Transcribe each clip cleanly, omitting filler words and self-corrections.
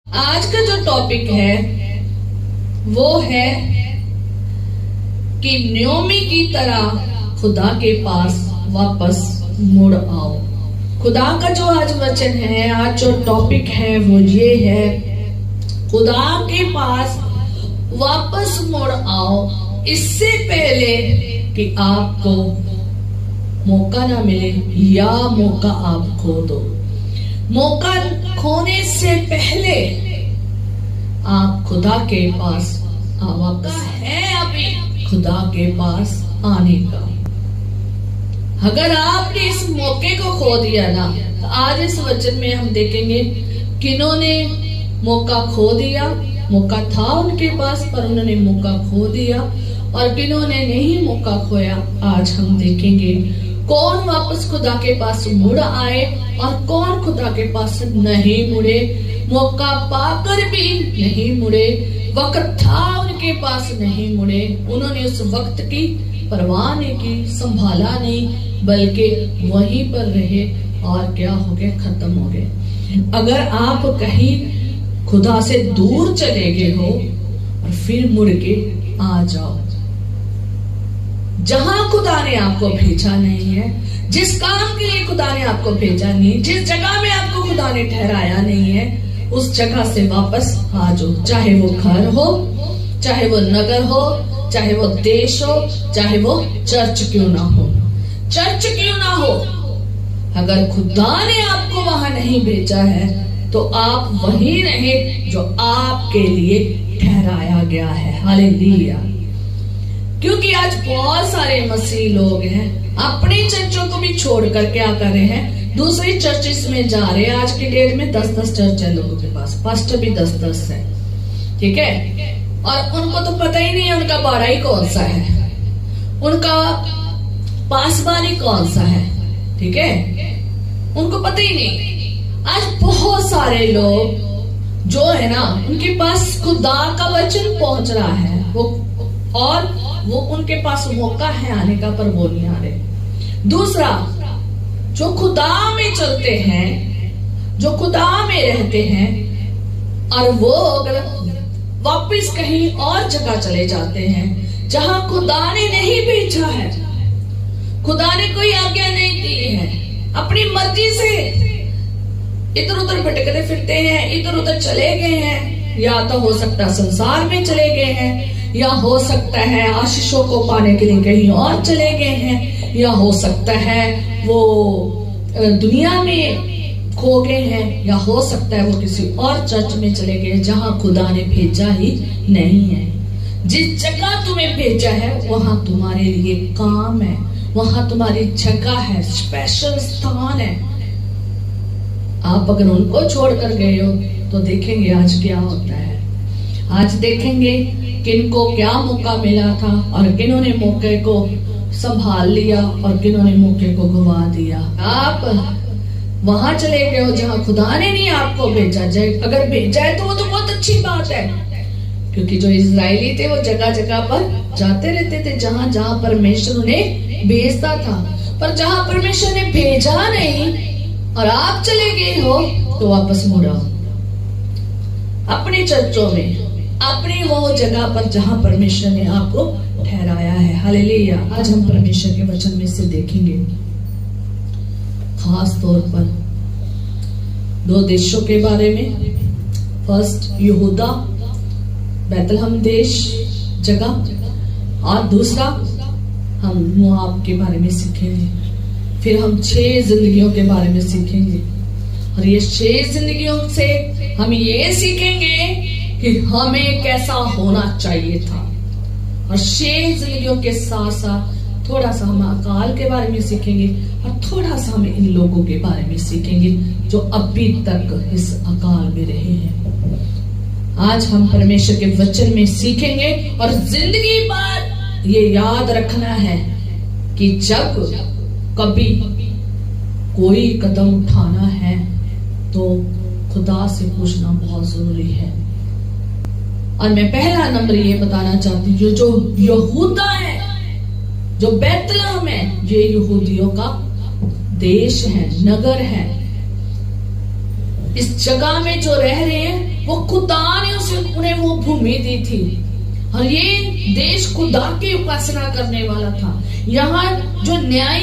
आज का जो टॉपिक है वो है कि न्योमी की तरह खुदा के पास वापस मुड़ आओ। खुदा का जो आज वचन है, आज जो टॉपिक है वो ये है, खुदा के पास वापस मुड़ आओ। इससे पहले कि आपको मौका ना मिले या मौका आप खो दो। मौका खोने से पहले आप खुदा के पास वापस है अभी खुदा के पास आने का। अगर आपने इस मौके को खो दिया ना, तो आज इस वचन में हम देखेंगे किन्होंने मौका खो दिया। मौका था उनके पास पर उन्होंने मौका खो दिया, और किन्होंने नहीं मौका खोया। आज हम देखेंगे कौन वापस खुदा के पास मुड़ आए और कौन खुदा के पास नहीं मुड़े। मौका पाकर भी नहीं मुड़े, वक्त था उनके पास नहीं मुड़े। उन्होंने उस वक्त की परवाह नहीं की, संभाला नहीं, बल्कि वहीं पर रहे और क्या हो गए, खत्म हो गए। अगर आप कहीं खुदा से दूर चले गए हो और फिर मुड़ के आ जाओ, जहां खुदा ने आपको भेजा नहीं है, जिस काम के लिए खुदा ने आपको भेजा नहीं, जिस जगह में आपको खुदा ने ठहराया नहीं है, उस जगह से वापस आ जाओ। चाहे वो घर हो, चाहे वो नगर हो, चाहे वो देश हो, चाहे वो चर्च क्यों ना हो, चर्च क्यों ना हो। अगर खुदा ने आपको वहां नहीं भेजा है तो आप वहीं रहे जो आपके लिए ठहराया गया है। हालेलुया। क्योंकि आज बहुत सारे मसीह लोग हैं, अपनी चर्चों को भी छोड़कर क्या कर रहे हैं, दूसरी चर्चेस में जा रहे हैं। आज की डेट में 10-10 चर्च है लोगों के पास, पास्टर भी 10-10 है, ठीक है। और उनको तो पता ही नहीं है उनका बाड़ा ही कौन सा है, उनका पासवानी कौन सा है, ठीक है, उनको पता ही नहीं। आज बहुत सारे लोग जो है ना, उनके पास खुदा का वचन पहुंच रहा है, वो उनके पास मौका है आने का, पर वो नहीं आ रहे। दूसरा, जो खुदा में चलते हैं, जो खुदा में रहते हैं, और वो अगर वापस कहीं और जगह चले जाते हैं जहां खुदा ने नहीं भेजा है, खुदा ने कोई आज्ञा नहीं दी है, अपनी मर्जी से इधर उधर भटकते फिरते हैं, इधर उधर चले गए हैं, या तो हो सकता है संसार में चले गए हैं, या हो सकता है आशीषों को पाने के लिए कहीं और चले गए हैं, या हो सकता है वो दुनिया में खो गए हैं, या हो सकता है वो किसी और चर्च में चले गए जहां खुदा ने भेजा ही नहीं है। जिस जगह तुम्हें भेजा है वहां तुम्हारे लिए काम है, वहां तुम्हारी जगह है, स्पेशल स्थान है। आप अगर उनको छोड़कर गए हो तो देखेंगे आज क्या होता है। आज देखेंगे किनको क्या मौका मिला था और किन्होंने मौके को संभाल लिया और किन्होंने मौके को गवा दिया। आप वहां चले गए हो जहां खुदा ने नहीं आपको भेजा। अगर भेजा है तो वो तो बहुत अच्छी बात है, क्योंकि जो इजरायली थे वो जगह जगह पर जाते रहते थे जहां जहां परमेश्वर उन्हें भेजता था। पर जहां परमेश्वर ने भेजा नहीं और आप चले गए हो तो वापस मुड़ो अपनी चर्चों में, अपनी वो जगह पर जहां परमेश्वर ने आपको ठहराया है। हालेलुया। आज हम परमेश्वर के वचन में से देखेंगे खास तौर पर 2 देशों के बारे में। फर्स्ट यहूदा, बैतलहम देश जगह, और दूसरा हम मोआब के बारे में सीखेंगे। फिर हम 6 जिंदगियों के बारे में सीखेंगे, और ये 6 जिंदगियों से हम ये सीखेंगे कि हमें कैसा होना चाहिए था। और 6 जिंदगियों के साथ साथ थोड़ा सा हम अकाल के बारे में सीखेंगे, और थोड़ा सा हम इन लोगों के बारे में सीखेंगे जो अभी तक इस अकाल में रहे हैं। आज हम परमेश्वर के वचन में सीखेंगे, और जिंदगी भर ये याद रखना है कि जब कभी कोई कदम उठाना है तो खुदा से पूछना बहुत जरूरी है। और मैं पहला नंबर ये बताना चाहती हूँ, जो यहूदा है, जो बैतलहम है, ये यहूदियों का देश है, नगर है। इस जगह में जो रह रहे हैं वो भूमि दी थी और ये देश खुदा की उपासना करने वाला था। यहाँ जो न्याय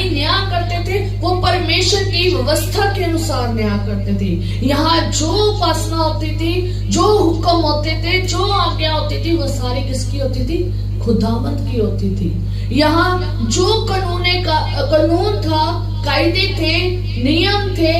करते थे वो परमेश्वर की व्यवस्था के अनुसार न्याय करते थे। यहाँ जो उपासना होती थी, जो हुक्म होते थे, जो आज्ञा होती थी, वो सारी किसकी होती थी? खुदावंद की होती थी। यहाँ जो कानून था, कायदे थे, नियम थे,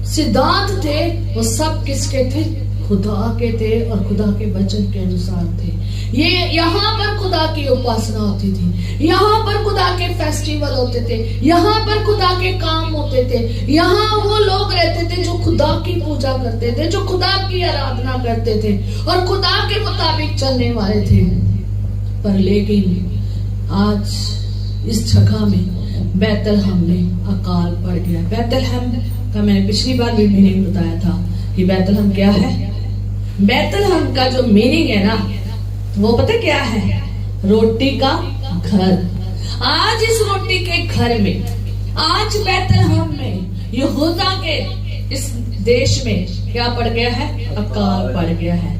सिद्धांत थे, वो सब किसके थे? खुदा के थे और खुदा के वचन के अनुसार थे। ये यहाँ पर खुदा की उपासना होती थी, यहाँ पर खुदा के फेस्टिवल होते थे, यहाँ पर खुदा के काम होते थे, यहाँ वो लोग रहते थे जो खुदा की पूजा करते थे, जो खुदा की आराधना करते थे और खुदा के मुताबिक चलने वाले थे। पर लेकिन आज इस जगह में बैतलहम में अकाल पड़ गया। बैतलहम का मैंने पिछली बार भी मीनिंग बताया था कि बैतलहम क्या है। बैतलहम का जो मीनिंग है ना, वो पता क्या है? रोटी का घर। आज इस रोटी के घर में, आज बैतलहम में, यहूदा के इस देश में क्या पड़ गया है? अकाल पड़ गया है।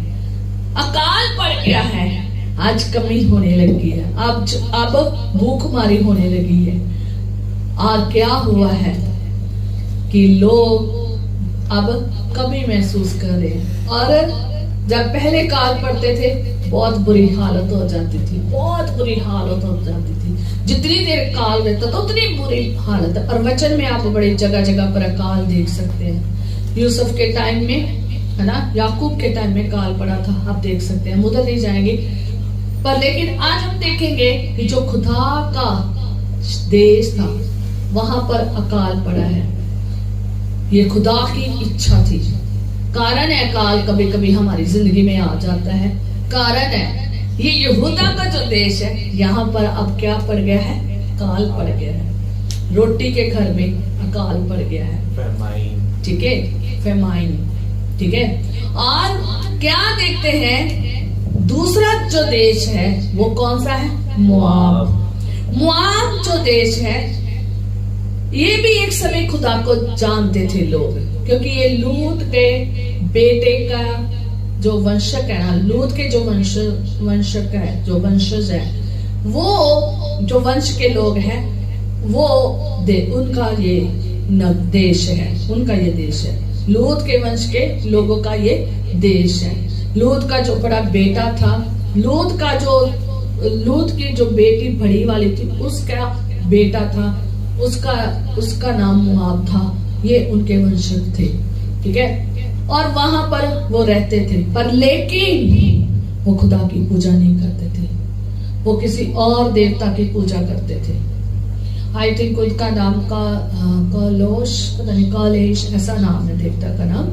अकाल पड़ गया है। आज कमी होने लगी है, अब भूखमारी होने लगी है। और क्या हुआ है कि लोग अब कमी महसूस कर रहे हैं। और जब पहले काल पड़ते थे बहुत बुरी हालत हो जाती थी, बहुत बुरी हालत हो जाती थी। जितनी देर काल रहता था उतनी बुरी हालत। और वचन में आप बड़ी जगह जगह पर अकाल देख सकते हैं। यूसुफ के टाइम में, है ना, याकूब के टाइम में काल पड़ा था, आप देख सकते हैं। उधर नहीं जाएंगे, पर लेकिन आज हम देखेंगे कि जो खुदा का देश था वहां पर अकाल पड़ा है। ये खुदा की इच्छा थी। कारण है अकाल कभी कभी हमारी जिंदगी में आ जाता है। कारण है ये यहूदा का जो देश है, यहाँ पर अब क्या पड़ गया है? काल पड़ गया है। रोटी के घर में अकाल पड़ गया है। ठीक है, फेमाइन। ठीक है। और क्या देखते हैं? दूसरा जो देश है वो कौन सा है? मोआब। मोआब जो देश है, ये भी एक समय खुदा को जानते थे लोग, क्योंकि ये लूत के बेटे का जो वंशक है ना, लूत के जो वंशक है, जो वंशज है, वो जो वंश के लोग हैं, वो उनका ये देश है, उनका ये देश है। लूत के वंश के लोगों का ये देश है। लूत का जो बड़ा बेटा था, लूत की जो बेटी बड़ी वाली थी, उसका बेटा था, उसका नाम मोआब था। ये उनके वंशज थे। ठीक है। और वहां पर वो रहते थे, पर लेकिन वो खुदा की पूजा नहीं करते थे। वो किसी और देवता की पूजा करते थे। आई थिंक उनका नाम कालोश, पता नहीं, कालेश ऐसा नाम है देवता का नाम।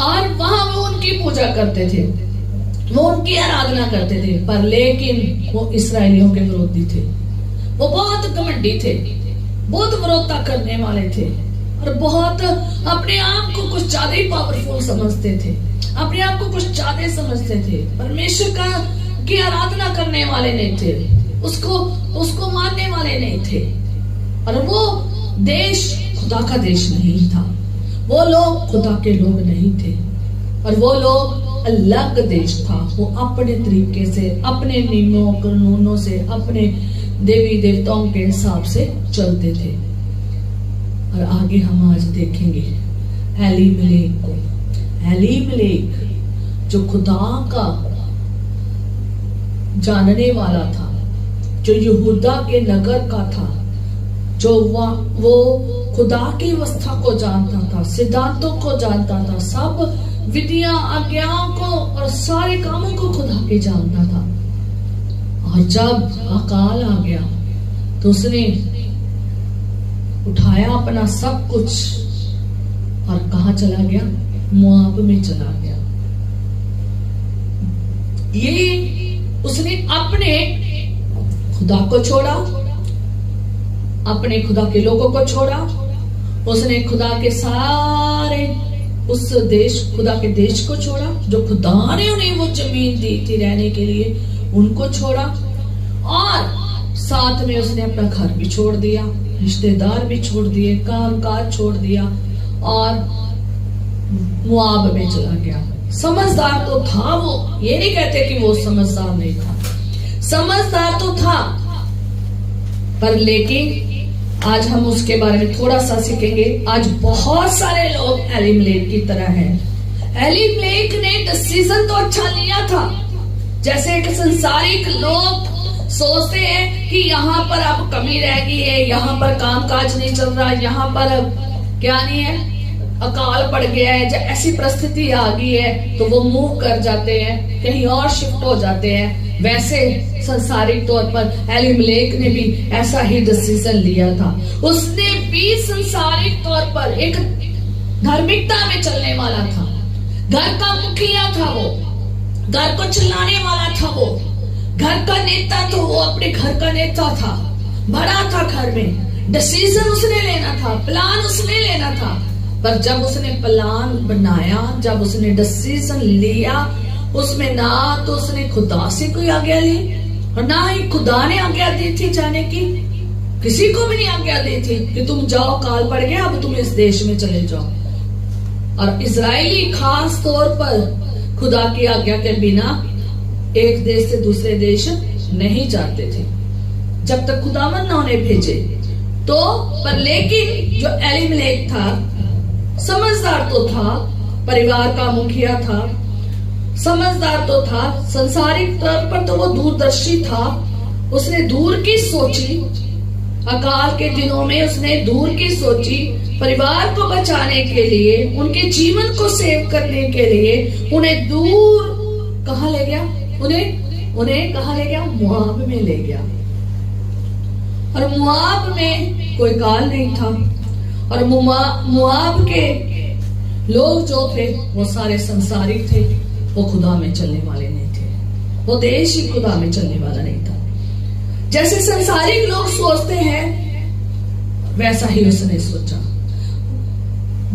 और वहां वो उनकी पूजा करते थे, वो उनकी आराधना करते थे। पर लेकिन वो इसराइलियों के विरोधी थे। वो बहुत घमंडी थे, बहुत विरोधता करने वाले थे और बहुत अपने आप को कुछ ज्यादा ही पावरफुल समझते थे, अपने आप को कुछ ज्यादा समझते थे। परमेश्वर की आराधना करने वाले नहीं थे, उसको मानने वाले नहीं थे। और वो देश खुदा का देश नहीं था। वो लोग खुदा के लोग नहीं थे और वो लोग अलग देश था। वो अपने तरीके से, अपने नियमों कानूनों से, अपने देवी देवताओं के हिसाब से चलते थे। और आगे हम आज देखेंगे एलीमेलेक को। एलीमेलेक जो खुदा का जानने वाला था, जो यहूदा के नगर का था, जो वो खुदा की व्यवस्था को जानता था, सिद्धांतों को जानता था, सब विधियां, आज्ञाओं को और सारे कामों को खुदा के जानता था। और जब अकाल आ गया तो उसने उठाया अपना सब कुछ और कहां चला गया? मोआब में चला गया। ये उसने अपने खुदा को छोड़ा, अपने खुदा के लोगों को छोड़ा। उसने खुदा के सारे उस देश, खुदा के देश को छोड़ा, जो खुदा ने उन्हें वो जमीन दी थी रहने के लिए, उनको छोड़ा। और साथ में उसने अपना घर भी छोड़ दिया, रिश्तेदार भी छोड़ दिए, काम काज छोड़ दिया और मोआब में चला गया। समझदार तो था वो, ये नहीं कहते कि वो समझदार नहीं था, समझदार तो था, पर लेकिन आज हम उसके बारे में थोड़ा सा सीखेंगे। आज बहुत सारे लोग एलीमलेक की तरह हैं। एलीमलेक ने डिसीजन तो अच्छा लिया था, जैसे एक संसारिक लोग सोचते हैं कि यहाँ पर अब कमी रह गई है, यहाँ पर कामकाज नहीं चल रहा, यहाँ पर अब क्या नहीं है, अकाल पड़ गया है, जब ऐसी परिस्थिति आ गई है तो वो मूव कर जाते हैं, कहीं और शिफ्ट हो जाते हैं। वैसे संसारिक तौर पर एलीमलेक ने भी ऐसा ही डिसीजन लिया था। उसने भी संसारिक तौर पर एक धार्मिकता में चलने वाला था, घर का मुखिया था वो, घर को चलाने वाला था वो, घर का नेता तो वो अपने घर का नेता था, बड़ा था घर में, डिसीजन उसने लेना था, प्लान उसने लेना था। पर जब उसने प्लान बनाया, जब उसने डिसीजन लिया, उसमें ना तो उसने खुदा से कोई आज्ञा ली और ना ही खुदा ने आज्ञा दी थी जाने की, किसी को भी नहीं आज्ञा दी थी कि तुम जाओ, काल पड़ गया, अब तुम इस देश में चले जाओ। और इजरायली खास तौर पर खुदा की आज्ञा के बिना एक देश से दूसरे देश नहीं जाते थे जब तक खुदावन ने उन्हें भेजे तो। पर लेकिन जो एलीमलेक था, समझदार तो था, परिवार का मुखिया था, समझदार तो था, संसारिक तौर पर तो वो दूरदर्शी था, उसने दूर की सोची, अकाल के दिनों में उसने दूर की सोची, परिवार को बचाने के लिए, उनके जीवन को सेव करने के लिए उन्हें दूर कहाँ ले गया, उन्हें कहाँ ले गया, मोआब में ले गया। और मोआब में कोई काल नहीं था, और मोआब के लोग जो थे वो सारे संसारिक थे, वो खुदा में चलने वाले नहीं थे, वो देश ही खुदा में चलने वाला नहीं था। जैसे संसारिक लोग सोचते हैं वैसा ही उसने सोचा।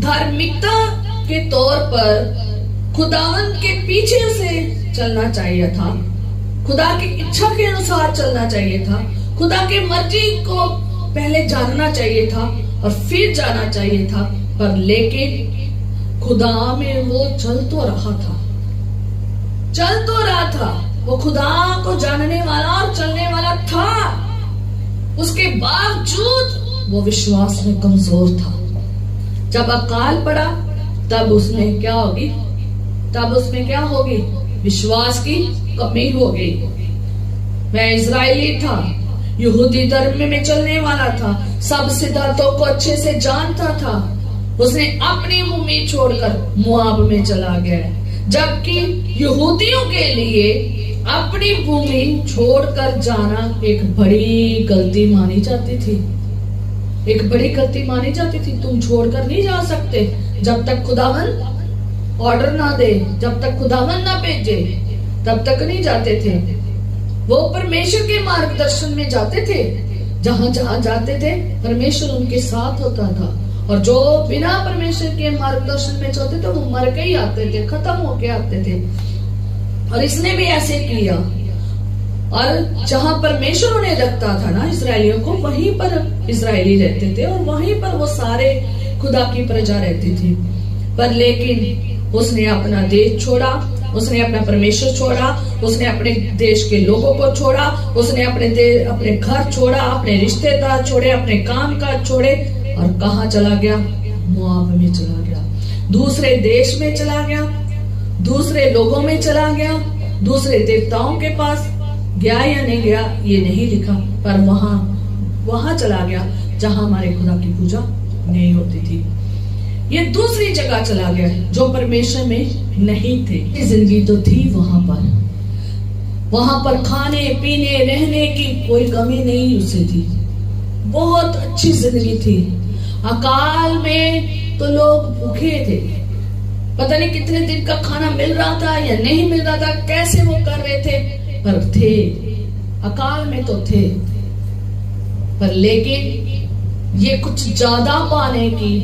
धार्मिकता के तौर पर खुदावन के पीछे उसे चलना चाहिए था, खुदा की इच्छा के अनुसार चलना चाहिए था, खुदा के मर्जी को पहले जानना चाहिए था और फिर जाना चाहिए था। पर लेकिन खुदा में वो चल तो रहा था, वो खुदा को जानने वाला और चलने वाला था, उसके बावजूद वो विश्वास में कमजोर था। जब अकाल पड़ा तब उसमें क्या होगी, विश्वास की कमी हो गई। मैं इजरायली था, यहूदी धर्म में चलने वाला था, सब सिद्धांतों को अच्छे से जानता था, उसने अपनी भूमि छोड़कर मोआब में चला गया, जबकि यहूदियों के लिए अपनी भूमि छोड़कर जाना एक बड़ी गलती मानी जाती थी, एक बड़ी गलती मानी जाती थी। तुम छोड़कर नहीं जा सकते जब तक खुदावन ऑर्डर ना दे, जब तक खुदावन ना भेजे, तब तक नहीं जाते थे। वो परमेश्वर के मार्गदर्शन में जाते थे, जहां जहां जाते थे परमेश्वर उनके साथ होता था, और जो बिना परमेश्वर के मार्गदर्शन में चलते थे वो मर के ही आते थे, खत्म होके आते थे। और इसने भी ऐसे किया, और जहां परमेश्वर उन्हें रखता था ना इजरायलियों को, वहीं पर इजरायली रहते थे और वहीं पर वो सारे खुदा की प्रजा रहती थी। पर लेकिन उसने अपना देश छोड़ा, उसने अपना परमेश्वर छोड़ा, उसने अपने देश के लोगों को छोड़ा, उसने अपने घर छोड़ा, अपने रिश्तेदार छोड़े, अपने काम काज छोड़े, और कहाँ चला गया, मोआब में चला गया, दूसरे देश में चला गया, दूसरे लोगों में चला गया, दूसरे देवताओं के पास गया या नहीं गया ये नहीं लिखा, पर वहां चला गया जहां हमारे खुदा की पूजा नहीं होती थी। ये दूसरी जगह चला गया जो परमेश्वर में नहीं थे। जिंदगी तो थी वहां पर खाने पीने रहने की कोई कमी नहीं उसे थी, बहुत अच्छी जिंदगी थी। अकाल में तो लोग भूखे थे, पता नहीं कितने दिन का खाना मिल रहा था या नहीं मिल रहा था, कैसे वो कर रहे थे, पर थे, अकाल में तो थे। पर लेकिन ये कुछ ज्यादा पाने की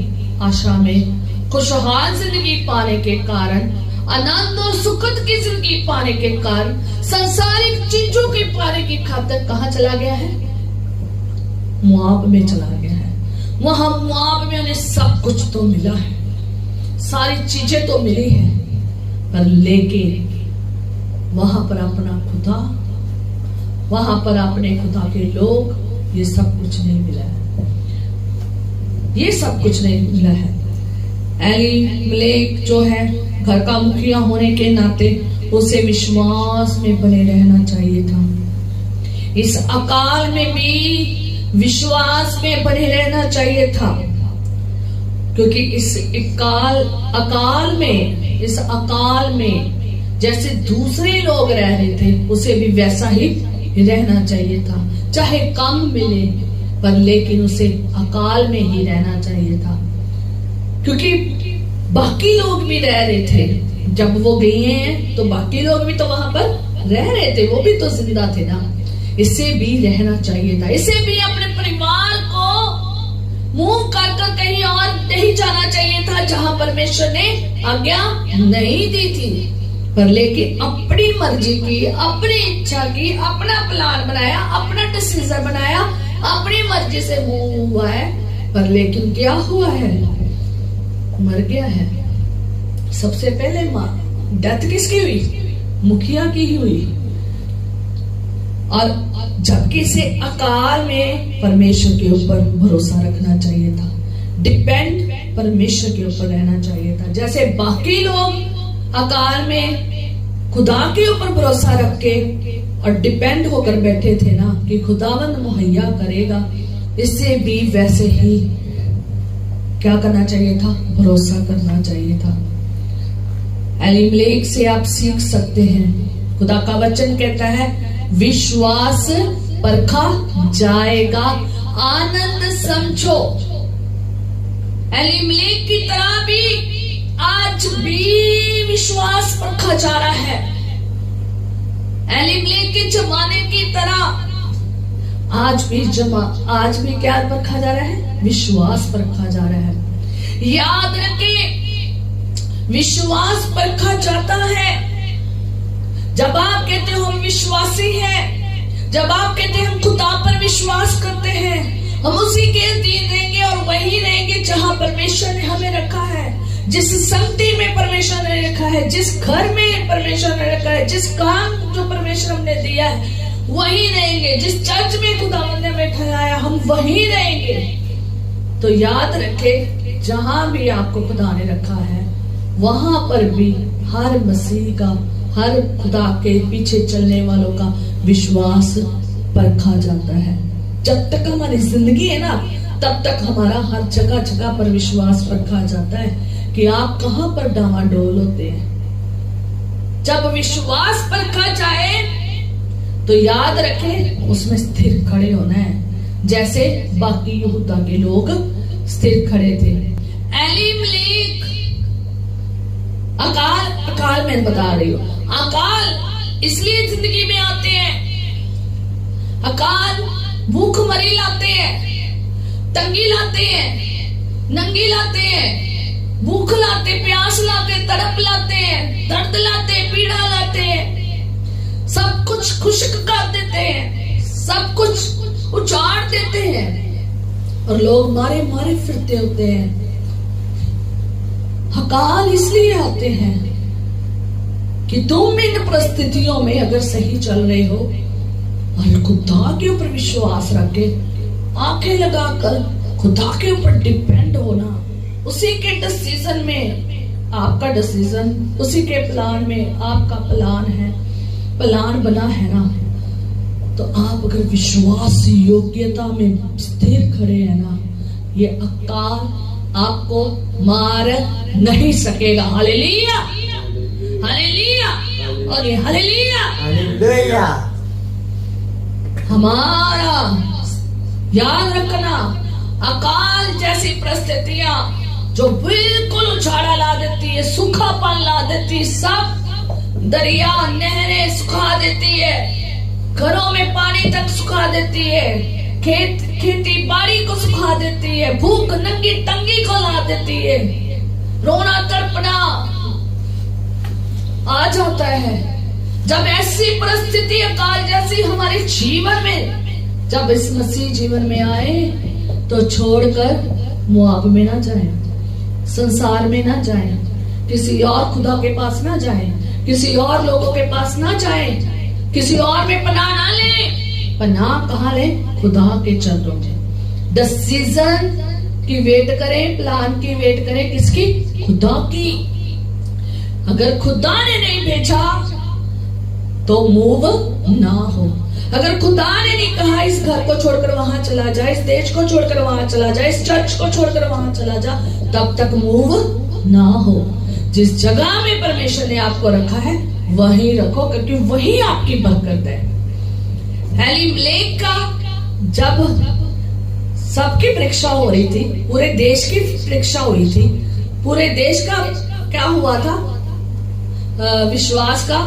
आशा में, खुशहाल जिंदगी पाने के कारण, आनंद और सुखद की जिंदगी पाने के कारण, संसारिक चीजों के पाने की खातिर कहाँ चला गया है, मोआब में चला गया है। वहां मोआब में उन्हें सब कुछ तो मिला है, सारी चीजें तो मिली है, पर लेकिन वहां पर अपना खुदा, वहां पर अपने खुदा के लोग, ये सब कुछ नहीं मिला है, ये सब कुछ नहीं मिला है। एलीमेलेक जो है घर का मुखिया होने के नाते उसे विश्वास में बने रहना चाहिए था। इस अकाल में भी विश्वास में बने रहना चाहिए था, क्योंकि इस अकाल में जैसे दूसरे लोग रह रहे थे उसे भी वैसा ही रहना चाहिए था। चाहे कम मिले पर लेकिन उसे अकाल में ही रहना चाहिए था, क्योंकि बाकी लोग भी रह रहे थे। जब वो गए हैं तो बाकी लोग भी तो वहां पर रह रहे थे, वो भी तो जिंदा थे ना। इसे भी रहना चाहिए था, इसे भी अपने परिवार को मूव कर कहीं और नहीं जाना चाहिए था जहां परमेश्वर ने आज्ञा नहीं दी थी, पर लेकिन अपनी मर्जी की, अपनी इच्छा की, अपना प्लान बनाया, अपना डिसीजन बनाया, अपनी मर्जी से मूव हुआ है। पर लेकिन क्या हुआ है? मर गया है। सबसे पहले डेथ किसकी हुई? मुखिया की ही हुई। और जबकि से अकाल में परमेश्वर के ऊपर भरोसा रखना चाहिए था, डिपेंड परमेश्वर के ऊपर रहना चाहिए था। जैसे बाकी लोग अकाल में खुदा के ऊपर भरोसा रख के और डिपेंड होकर बैठे थे ना कि खुदावंद मुहैया करेगा, इससे भी वैसे ही क्या करना चाहिए था? भरोसा करना चाहिए था। एलीमेलेक से आप सीख सकते हैं। खुदा का वचन कहता है विश्वास परखा जाएगा, आनंद समझो। एलीमेलेक की तरह भी आज भी विश्वास परखा जा रहा है। एलीमेलेक के जमाने की तरह आज भी क्या परखा जा रहा है? विश्वास परखा जा रहा है। याद रखें, विश्वास परखा जाता है जब आप कहते हो हम विश्वासी हैं, जब आप कहते हैं हम खुदा पर विश्वास करते हैं, हम उसी के दिन रहेंगे और वही रहेंगे जहां परमेश्वर ने हमें रखा है, जिस संगति में परमेश्वर ने रखा है, जिस घर में परमेश्वर ने रखा है, जिस काम जो परमेश्वर हमने दिया है वही रहेंगे। जिस चर्च में खुदावंद ने हमें ठहराया हम वही रहेंगे। तो याद रखें, जहां भी आपको खुदा ने रखा है वहां पर भी हर मसीह का, हर खुदा के पीछे चलने वालों का विश्वास परखा जाता है। जब तक हमारी जिंदगी है ना, तब तक हमारा हर जगह जगह पर विश्वास परखा जाता है कि आप कहां पर डावाडोल होते हैं। जब विश्वास परखा जाए तो याद रखें उसमें स्थिर खड़े होना है, जैसे बाकी यहूदा के लोग स्थिर खड़े थे। एलीमेलेक अकाल मैं बता रही हूं, अकाल इसलिए जिंदगी में आते हैं। अकाल भूखमरी लाते हैं, तंगी लाते हैं, नंगी लाते हैं, भूख लाते, प्यास लाते, तड़प लाते हैं, दर्द लाते, पीड़ा लाते हैं, सब कुछ खुश्क कर देते हैं, सब कुछ उजाड़ देते हैं और लोग मारे मारे फिरते होते हैं। अकाल इसलिए आते हैं कि तुम इन परिस्थितियों में अगर सही चल रहे हो और खुदा के ऊपर विश्वास रख के, आंखें लगाकर खुदा के ऊपर डिपेंड होना, उसी के डिसीजन में आपका डिसीजन, उसी के प्लान में आपका प्लान बना है ना, तो आप अगर विश्वास योग्यता में स्थिर खड़े हैं ना, ये अकाल आपको मार नहीं सकेगा। हालेलुया, हालेलुया और ये हालेलुया, हालेलुया। हमारा याद रखना, अकाल जैसी परिस्थितियां जो बिल्कुल उछाड़ा ला देती है, सूखापन ला देती, सब दरिया नहरें सुखा देती है, घरों में पानी तक सुखा देती है, खेती बाड़ी को सुखा देती है, भूख नंगी तंगी को ला देती है, रोना तड़पना आ जाता है। जब ऐसी परिस्थिति अकाल जैसी हमारे जीवन में, जब इस मसीह जीवन में आए तो छोड़कर मुआब में ना जाए, संसार में ना जाए, किसी और खुदा के पास ना जाए, किसी और लोगों के पास ना जाए, किसी और में पनाह ना ले। पनाह कहाँ ले? खुदा के चरणों में। डिसीजन की वेट करें, प्लान की वेट करें, किसकी? खुदा की। अगर खुदा ने नहीं भेजा तो मूव ना हो। अगर खुदा ने नहीं कहा इस घर को छोड़कर वहां चला जा, इस देश को छोड़कर वहां चला जा, इस चर्च को छोड़कर वहां चला जा, तब तक मूव ना हो। जिस जगह में परमेश्वर ने आपको रखा है वहीं रखो, क्योंकि वही आपकी बरकत है। एलीमलेक का जब सबकी परीक्षा हो रही थी, पूरे देश की परीक्षा हुई थी, पूरे देश का क्या हुआ था? विश्वास का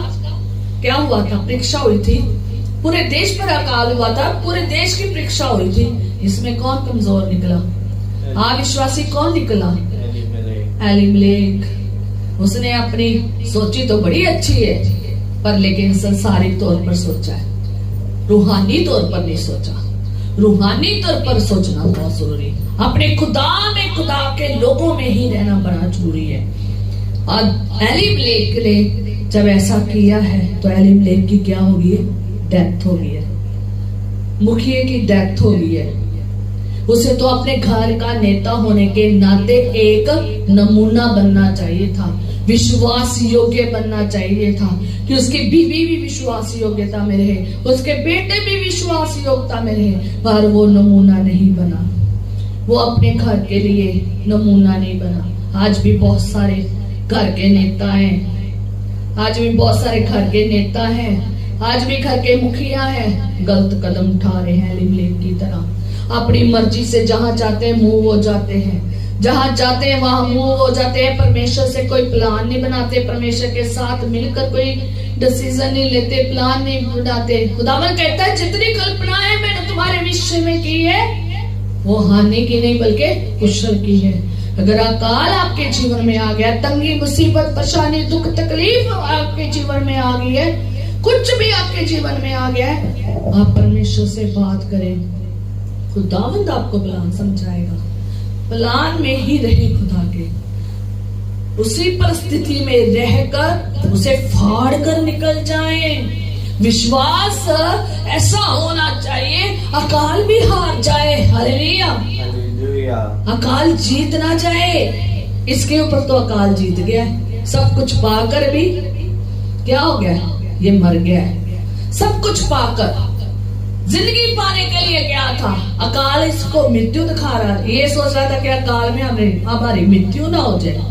क्या हुआ था? परीक्षा हुई थी। पूरे देश पर अकाल हुआ था, पूरे देश की परीक्षा हुई थी। इसमें कौन कमजोर निकला? अविश्वासी कौन निकला? एलीमलेक। उसने अपनी सोची तो बड़ी अच्छी है, पर लेकिन संसारिक तौर पर सोचा है, रूहानी तौर पर नहीं सोचा। रूहानी तौर पर सोचना बहुत जरूरी है। अपने खुदा में, खुदा के लोगों में ही रहना बड़ा जरूरी है। और एलीमलेक ने जब ऐसा किया है तो एलीमलेक की क्या होगी? डेथ हो गई है। मुखिए की डेथ हो गई है। उसे तो अपने घर का नेता होने के नाते एक नमूना बनना चाहिए था, विश्वास योग्य बनना चाहिए था कि उसकी बीवी भी विश्वास योग्यता में रहे, उसके बेटे भी विश्वास योग्यता में रहे, पर वो नमूना नहीं बना। वो अपने घर के लिए नमूना नहीं बना। आज भी बहुत सारे घर के नेता हैं, आज भी बहुत सारे घर के नेता हैं, आज भी घर के मुखिया हैं, गलत कदम उठा रहे हैं एलीमलेक की तरह। अपनी मर्जी से जहां चाहते हैं मूव हो जाते हैं, जहां चाहते हैं वहां मूव हो जाते हैं। परमेश्वर से कोई प्लान नहीं बनाते, परमेश्वर के साथ मिलकर कोई डिसीजन नहीं लेते, प्लान नहीं बनाते। खुदावन कहता है जितनी कल्पनाएं मैंने तुम्हारे विषय में की है वो हानि की नहीं बल्कि कुशल की है। अगर अकाल आपके जीवन में आ गया, तंगी, मुसीबत, परेशानी, दुख, तकलीफ आपके जीवन में आ गई है, कुछ भी आपके जीवन में आ गया है, आप परमेश्वर से बात करें। खुदावंद आपको प्लान समझाएगा। प्लान में ही रहे खुदा के, उसी परिस्थिति में रहकर उसे फाड़ कर निकल जाएं। विश्वास ऐसा होना चाहिए अकाल भी हार जाए। हालेलुया। अकाल जीत ना जाए। इसके ऊपर तो अकाल जीत गया है। सब कुछ पाकर भी क्या हो गया? ये मर गया है। सब कुछ पाकर जिंदगी पाने के लिए क्या था? अकाल इसको मृत्यु दिखा रहा है। ये सोच रहा था कि अकाल में हमारी मृत्यु ना हो जाए,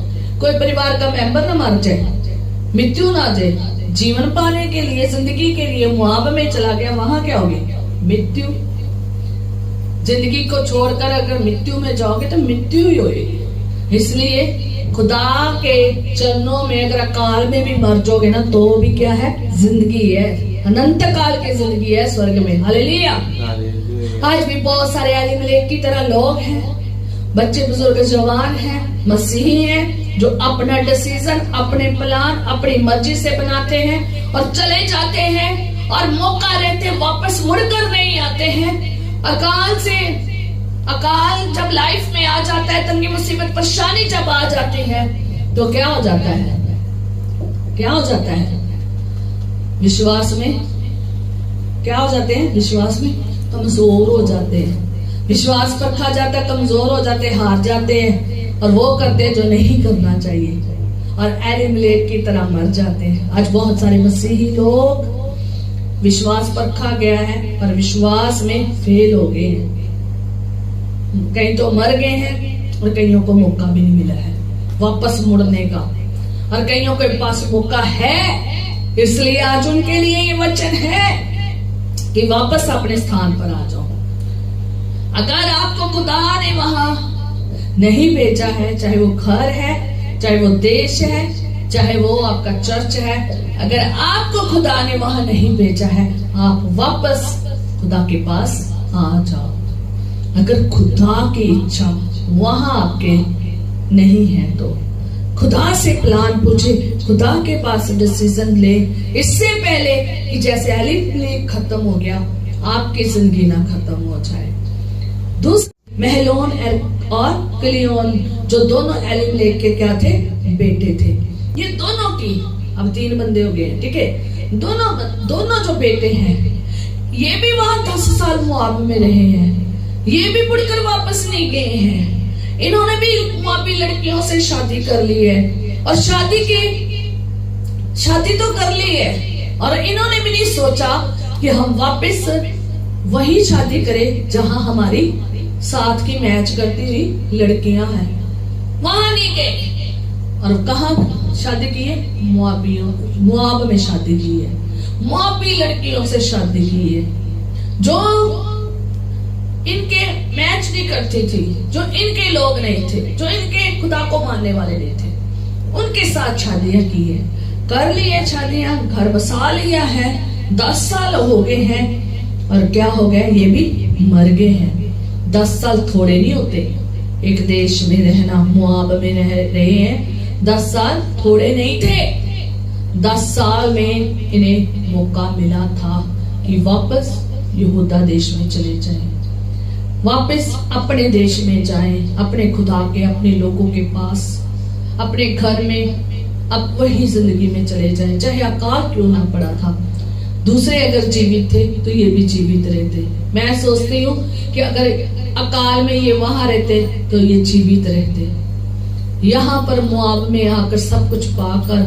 कोई परिवार का मेंबर ना मर जाए, मृत्यु ना जाए। जीवन पाने के लिए, जिंदगी के लिए मुआब में चला गया, वहां क्या होगी? मृत्यु। जिंदगी को छोड़कर अगर मृत्यु में जाओगे तो मृत्यु ही होगी। इसलिए खुदा के चरणों में अगर अकाल में भी मर जाओगे ना तो भी क्या है? जिंदगी है, अनंत काल की जिंदगी है स्वर्ग में। हालेलुया। आज भी बहुत सारे एलीमलेक की तरह लोग हैं, बच्चे, बुजुर्ग, जवान हैं, मसीही हैं, जो अपना डिसीजन, अपने प्लान अपनी मर्जी से बनाते हैं और चले जाते हैं, और मौका रहते वापस मुड़कर नहीं आते हैं। अकाल जब लाइफ में आ जाता है, तंगी, मुसीबत, परेशानी जब आ जाती है तो क्या हो जाता है? क्या हो जाता है? विश्वास में क्या हो जाते हैं? विश्वास में कमजोर हो जाते हैं। विश्वास पर खा जाता है, कमजोर हो जाते हैं, हार जाते हैं, और वो करते हैं जो नहीं करना चाहिए, और एलीमलेक की तरह मर जाते हैं। आज बहुत सारे मसीही लोग विश्वास पर खा गया है, पर विश्वास में फेल हो गए हैं। कई तो मर गए हैं और कईयों को मौका भी नहीं मिला है वापस मुड़ने का, और कईयों के पास मौका है। इसलिए आज उनके लिए ये वचन है कि वापस अपने स्थान पर आ जाओ। अगर आपको खुदा ने वहां नहीं भेजा है, चाहे वो घर है, चाहे वो देश है, चाहे वो आपका चर्च है, अगर आपको खुदा ने वहां नहीं भेजा है, आप वापस खुदा के पास आ जाओ। अगर खुदा की इच्छा वहां आपके नहीं है तो खुदा से प्लान पूछे, खुदा के पास डिसीजन ले, इससे पहले कि जैसे एलीमलेक खत्म हो गया आपकी जिंदगी ना खत्म हो जाए। दूसरे महलोन और किलियोन जो दोनों एलीमलेक के क्या थे? बेटे थे। ये दोनों की, अब 3 बंदे हो गए, ठीक है। दोनों जो बेटे हैं ये भी वहां 10 साल मुआब में रहे हैं, ये भी मुड़कर वापस नहीं गए हैं। इन्होंने भी मुआबी लड़कियों से शादी कर ली है, और शादी तो कर ली है, और इन्होंने भी नहीं सोचा कि हम वापस वही शादी करें जहां हमारी साथ की मैच करती हुई लड़कियां हैं। वहां नहीं गए, और कहा शादी की है? मुआब में शादी की है, मुआबी लड़कियों से शादी की है, जो इनके मैच नहीं करती थी, जो इनके लोग नहीं थे, जो इनके खुदा को मानने वाले नहीं थे, उनके साथ शादियां की है, कर ली है शादियां, घर बसा लिया है, 10 साल हो गए हैं, और क्या हो गया? ये भी मर गए हैं। 10 साल थोड़े नहीं होते, एक देश में रहना, मुआब में रह रहे हैं, 10 साल थोड़े नहीं थे। 10 साल में इन्हें मौका मिला था कि वापस यहूदा देश में चले जाएं, वापस अपने देश में जाएं, अपने खुदा के, अपने लोगों के पास, अपने घर में, अब वही जिंदगी में चले जाएं, चाहे अकाल क्यों ना पड़ा था। दूसरे अगर जीवित थे तो ये भी जीवित रहते। मैं सोचती हूँ कि अगर अकाल में ये वहां रहते तो ये जीवित रहते। यहाँ पर मुआब में आकर सब कुछ पाकर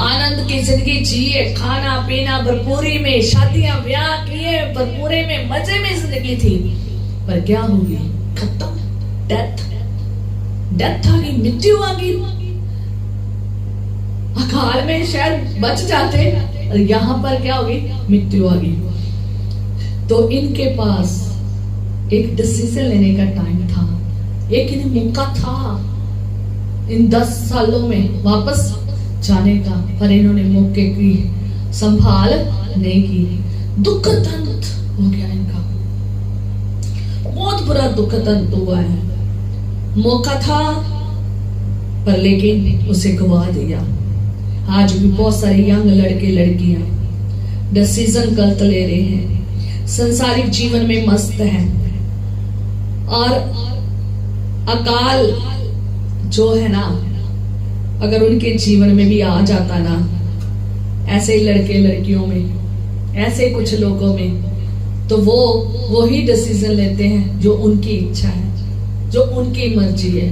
आनंद की जिंदगी जिए, खाना पीना भरपूरी में, शादियां ब्याह किए भरपूरे में, मजे में जिंदगी थी। पर क्या हो गई? खत्म, डेथ आ गई, मृत्यु आ गई। अकाल में शायद बच जाते, और यहाँ पर क्या हो गई? मृत्यु आ गई। तो इनके पास एक डिसीजन लेने का टाइम था, एक इन्हें मौका था इन 10 सालों में वापस जाने का, पर इन्होंने मौके की संभाल नहीं की। दुखद अंत हो गया इनका, बहुत बुरा दुखद अंत हुआ है। मौका था पर लेकिन उसे गवा दिया। आज भी बहुत सारे यंग लड़के लड़कियां डिसीजन गलत ले रहे हैं, संसारिक जीवन में मस्त हैं, और अकाल जो है ना, अगर उनके जीवन में भी आ जाता ना, ऐसे ही लड़के लड़कियों में, ऐसे कुछ लोगों में, तो वो ही डिसीजन लेते हैं जो उनकी इच्छा है, जो उनकी मर्जी है।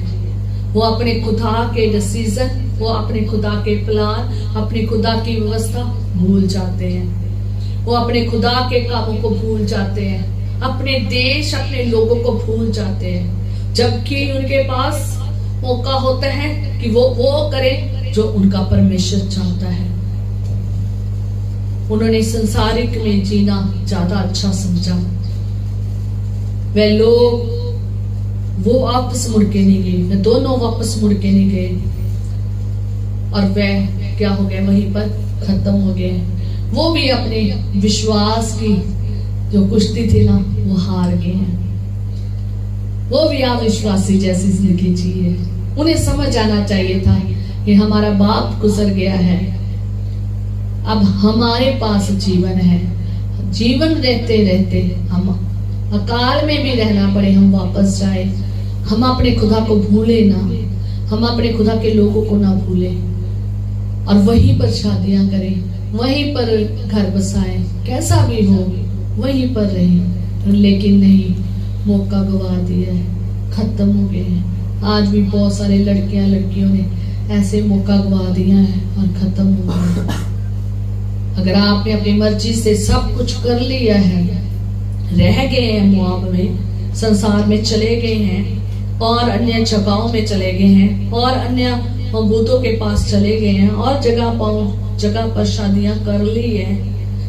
वो अपने खुदा के डिसीजन, वो अपने खुदा के प्लान, अपनी खुदा की व्यवस्था भूल जाते हैं। वो अपने खुदा के कामों को भूल जाते हैं, अपने देश, अपने लोगों को भूल जाते हैं, जबकि उनके पास मौका होता है कि वो करे जो उनका परमेश्वर चाहता है। उन्होंने संसारिक में जीना ज्यादा अच्छा समझा। वे लोग वो वापस मुड़ के नहीं गए, वे दोनों वापस मुड़ के नहीं गए, और वह क्या हो गए? वहीं पर खत्म हो गए। वो भी अपने विश्वास की जो कुश्ती थी ना, वो हार गए हैं। वो भी अविश्वासी जैसी जिंदगी जी है। उन्हें समझ आना चाहिए था कि हमारा बाप गुजर गया है, अब हमारे पास जीवन है। जीवन रहते रहते हम अकाल में भी रहना पड़े, हम वापस जाए, हम अपने खुदा को भूले ना, हम अपने खुदा के लोगों को ना भूले, और वहीं पर शादियां करें, वहीं पर घर बसाएं, कैसा भी हो वहीं पर रहें। लेकिन नहीं, मौका गवा दिया है, खत्म हो गए हैं। आज भी बहुत सारे लड़कियां लड़कियों ने ऐसे मौका गवा दिया है और खत्म हो गया। अगर आपने अपनी मर्जी से सब कुछ कर लिया है, रह गए हैं मुआब में, संसार में चले गए हैं, और अन्य जगहों में चले गए हैं, और अन्य मबूतों के पास चले गए हैं, और जगह पर शादियां कर ली है,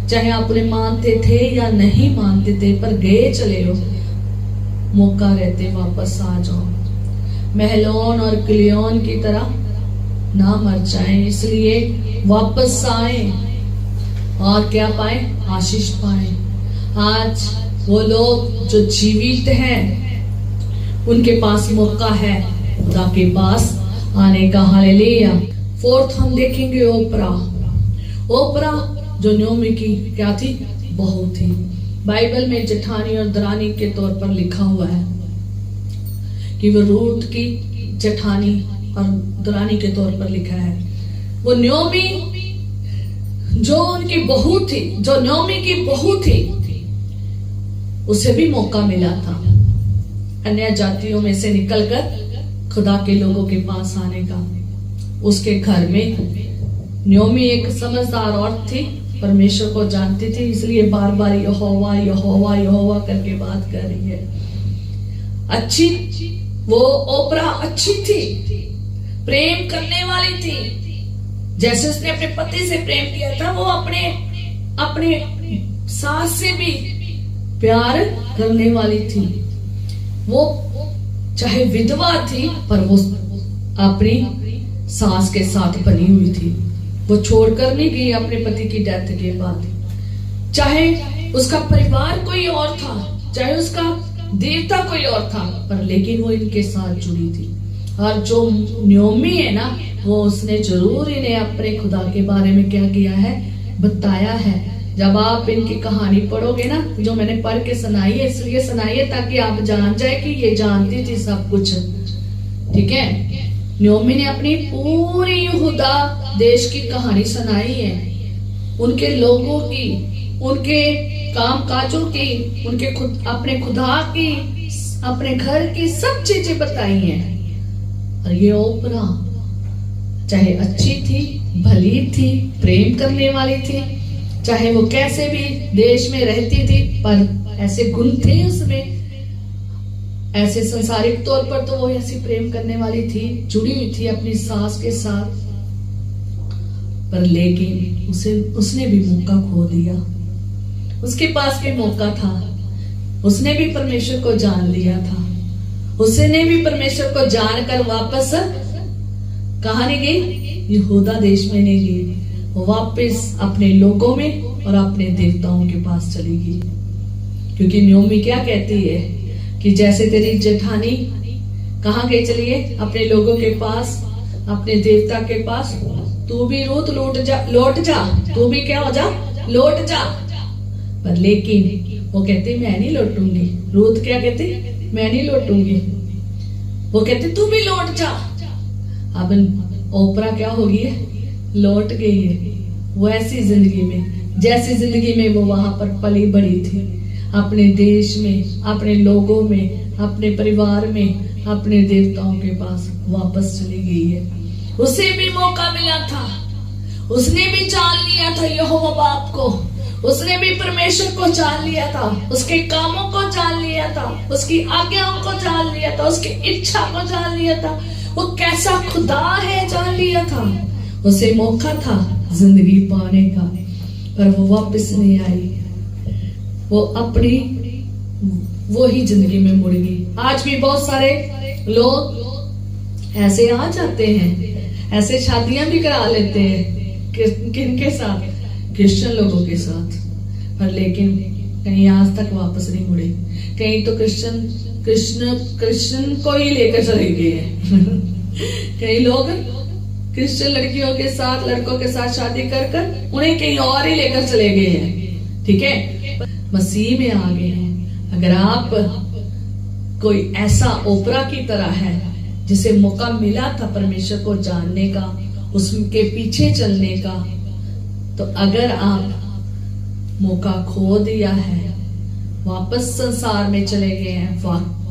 चाहे आप उन्हें मानते थे या नहीं मानते थे, पर गए चले हो। मौका रहते वापस आ जाओ, महलोन और किलियोन की तरह ना मर जाएं, इसलिए वापस आए और क्या पाए? आशीष पाए। आज वो लोग जो जीवित हैं, उनके पास मौका है खुदा के पास आने का। हालेलुया। 4th हम देखेंगे ओपरा जो नोमी की क्या थी? बहू थी। बाइबल में जेठानी और दरानी के तौर पर लिखा हुआ है कि वो रूट की जेठानी और दुरानी के तौर पर लिखा है। वो न्योमी जो उनकी बहू थी, जो न्योमी की बहू थी, उसे भी मौका मिला था अन्य जातियों में से निकलकर खुदा के लोगों के पास आने का। उसके घर में न्योमी एक समझदार औरत थी, परमेश्वर को जानती थी, इसलिए बार बार यहोवा यहोवा यहोवा करके बात कर रही है। अच्छी वो ओपरा अच्छी थी, प्रेम करने वाली थी। जैसे उसने अपने पति से प्रेम किया था, वो अपने सास से भी प्यार करने वाली थी। वो चाहे विधवा थी, पर वो अपनी सास के साथ बनी हुई थी। वो छोड़कर नहीं गई अपने पति की डेथ के बाद। चाहे उसका परिवार कोई और था, चाहे उसका देवता कोई और था, पर लेकिन वो इनके साथ जुड़ी थी। और जो न्योमी है ना, वो उसने जरूर इन्हें अपने खुदा के बारे में क्या किया है, बताया है। जब आप इनकी कहानी पढ़ोगे ना, जो मैंने पढ़ के सुनाई है, इसलिए सुनाई है ताकि आप जान जाए कि ये जानती थी सब कुछ। ठीक है, न्योमी ने अपनी पूरी यहूदा देश की कहानी सुनाई है, उनके लोगों की, उनके काम काजों की, उनके अपने खुदा की, अपने घर की सब चीजें बताई हैं। और ये ओपरा चाहे अच्छी थी, भली थी, प्रेम करने वाली थी, चाहे वो कैसे भी देश में रहती थी, पर ऐसे गुण थे उसमें, ऐसे संसारिक तौर पर तो वो ऐसी प्रेम करने वाली थी, जुड़ी हुई थी अपनी सास के साथ। पर लेकिन उसने भी मौका खो दिया। उसके पास भी मौका था, उसने भी परमेश्वर को जान लिया था, उसने भी परमेश्वर को जानकर वापस कहाँ नहीं गई, यहूदा देश में नहीं गई, वो वापस अपने लोगों में और अपने देवताओं के पास चली गई। क्योंकि न्योमी क्या कहती है कि जैसे तेरी जेठानी कहाँ गई, चलिए अपने लोगों के पास, अपने देवता के पास, तू भी रूत लौट जा, तू भी क्या हो जा, लौट जा। पर लेकिन वो कहती मैं नहीं लौटूंगी। रूत क्या कहती, मैं नहीं लौटूंगी। वो कहती तू भी लौट जा। अब ओपरा क्या हो गई है, लौट गई है वो ऐसी जिंदगी में जैसी जिंदगी में वो वहां पर पली बड़ी थी, अपने देश में, अपने लोगों में, अपने परिवार में, अपने देवताओं के पास वापस चली गई है। उसे भी मौका मिला था, उसने भी जान लिया था यहोवा बाप को, उसने भी परमेश्वर को जान लिया था, उसके कामों को जान लिया था, उसकी आज्ञाओं को जान लिया था, उसकी इच्छा को जान लिया था, वो कैसा खुदा है जान लिया था। उसे मौका था जिंदगी पाने का, पर वो वापस नहीं आई, वो अपनी वो ही जिंदगी में मुड़ गई। आज भी बहुत सारे लोग ऐसे आ जाते हैं, ऐसे शादियां भी करा लेते हैं, किनके साथ, क्रिश्चियन लोगों के साथ, पर लेकिन कहीं आज तक वापस नहीं मुड़े। कहीं तो क्रिश्चियन को ही लेकर चले गए हैं। कई लोग क्रिश्चियन लड़कियों के साथ, लड़कों के साथ शादी कर उन्हें कहीं और ही लेकर चले गए हैं। ठीक है, मसीह में आ गए हैं। अगर आप कोई ऐसा ओपरा की तरह है जिसे मौका मिला था परमेश्वर को जानने का, उसके पीछे चलने का, तो अगर आप मौका खो दिया है, वापस संसार में चले गए हैं,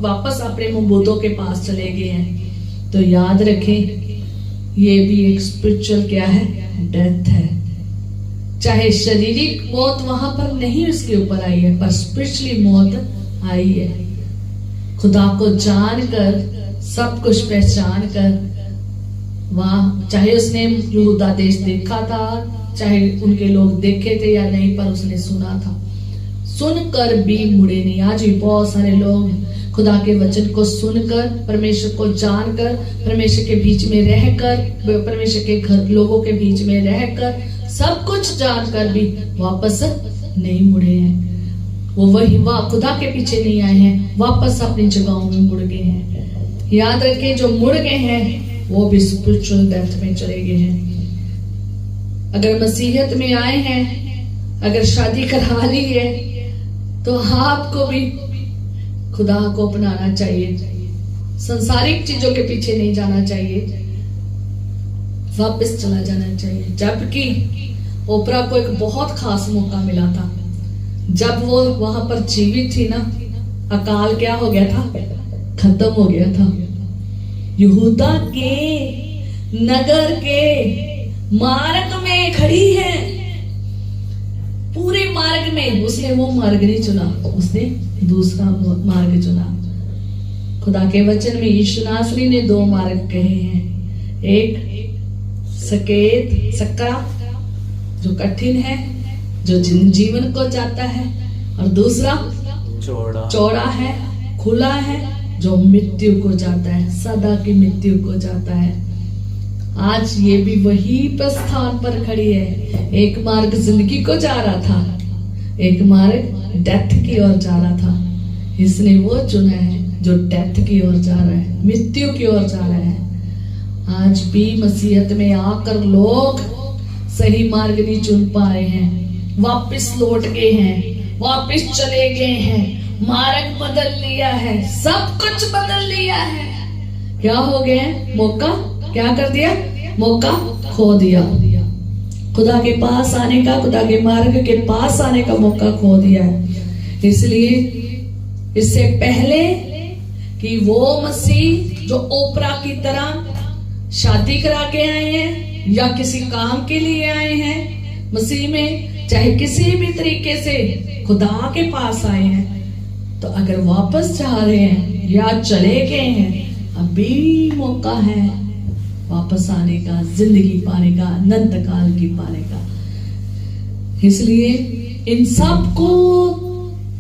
वापस अपने मुबूदों के पास चले गए हैं, तो याद रखें ये भी एक स्पिरिचुअल क्या है, डेथ है। चाहे शारीरिक मौत वहां पर नहीं उसके ऊपर आई है, पर स्पिरिचुअली मौत आई है। खुदा को जानकर, सब कुछ पहचान कर, वहां चाहे उसने यहूदा देश देखा था, चाहे उनके लोग देखे थे या नहीं, पर उसने सुना था, सुनकर भी मुड़े नहीं। आज भी बहुत सारे लोग खुदा के वचन को सुनकर, परमेश्वर को जानकर, परमेश्वर के बीच में रहकर, परमेश्वर के घर लोगों के बीच में रहकर, सब कुछ जानकर भी वापस नहीं मुड़े हैं। वो वही खुदा के पीछे नहीं आए हैं, वापस अपनी जगहों में मुड़ गए हैं। याद रखें, जो मुड़ गए हैं वो भी स्पिरिचुअल डेथ में चले गए हैं। अगर मसीहत में आए हैं, अगर शादी करा ली है, तो आपको भी खुदा को अपनाना चाहिए, संसारिक चीजों के पीछे नहीं जाना चाहिए। वापस चला जाना चाहिए। जबकि ओपरा को एक बहुत खास मौका मिला था, जब वो वहां पर जीवित थी ना, अकाल क्या हो गया था, खत्म हो गया था। यहूदा के नगर के मार्ग में खड़ी है, पूरे मार्ग में उसने वो मार्ग नहीं चुना, उसने दूसरा मार्ग चुना। खुदा के वचन में यीशु नासरी ने दो मार्ग कहे हैं, एक सकेत सकरा जो कठिन है, जो जीवन को जाता है, और दूसरा चौड़ा है, खुला है, जो मृत्यु को जाता है, सदा की मृत्यु को जाता है। आज ये भी वही स्थान पर खड़ी है। एक मार्ग जिंदगी को जा रहा था, एक मार्ग डेथ की ओर जा रहा था। इसने वो चुना है जो डेथ की ओर जा रहा है, मृत्यु की ओर जा रहा है। आज भी मसीहत में आकर लोग सही मार्ग नहीं चुन पा रहे हैं, वापस लौट गए हैं, वापस चले गए हैं, मार्ग बदल लिया है, सब कुछ बदल लिया है। क्या हो गया? मौका क्या कर दिया? मौका खो दिया। खुदा के पास आने का, खुदा के मार्ग के पास आने का मौका खो दिया है। इसलिए इससे पहले कि वो मसीह जो ओपरा की तरह शादी करा के आए हैं या किसी काम के लिए आए हैं, मसीह में चाहे किसी भी तरीके से खुदा के पास आए हैं, तो अगर वापस जा रहे हैं या चले गए हैं, अभी मौका है वापस आने का, जिंदगी पाने का, अनंत काल की पाने का। इसलिए इन सबको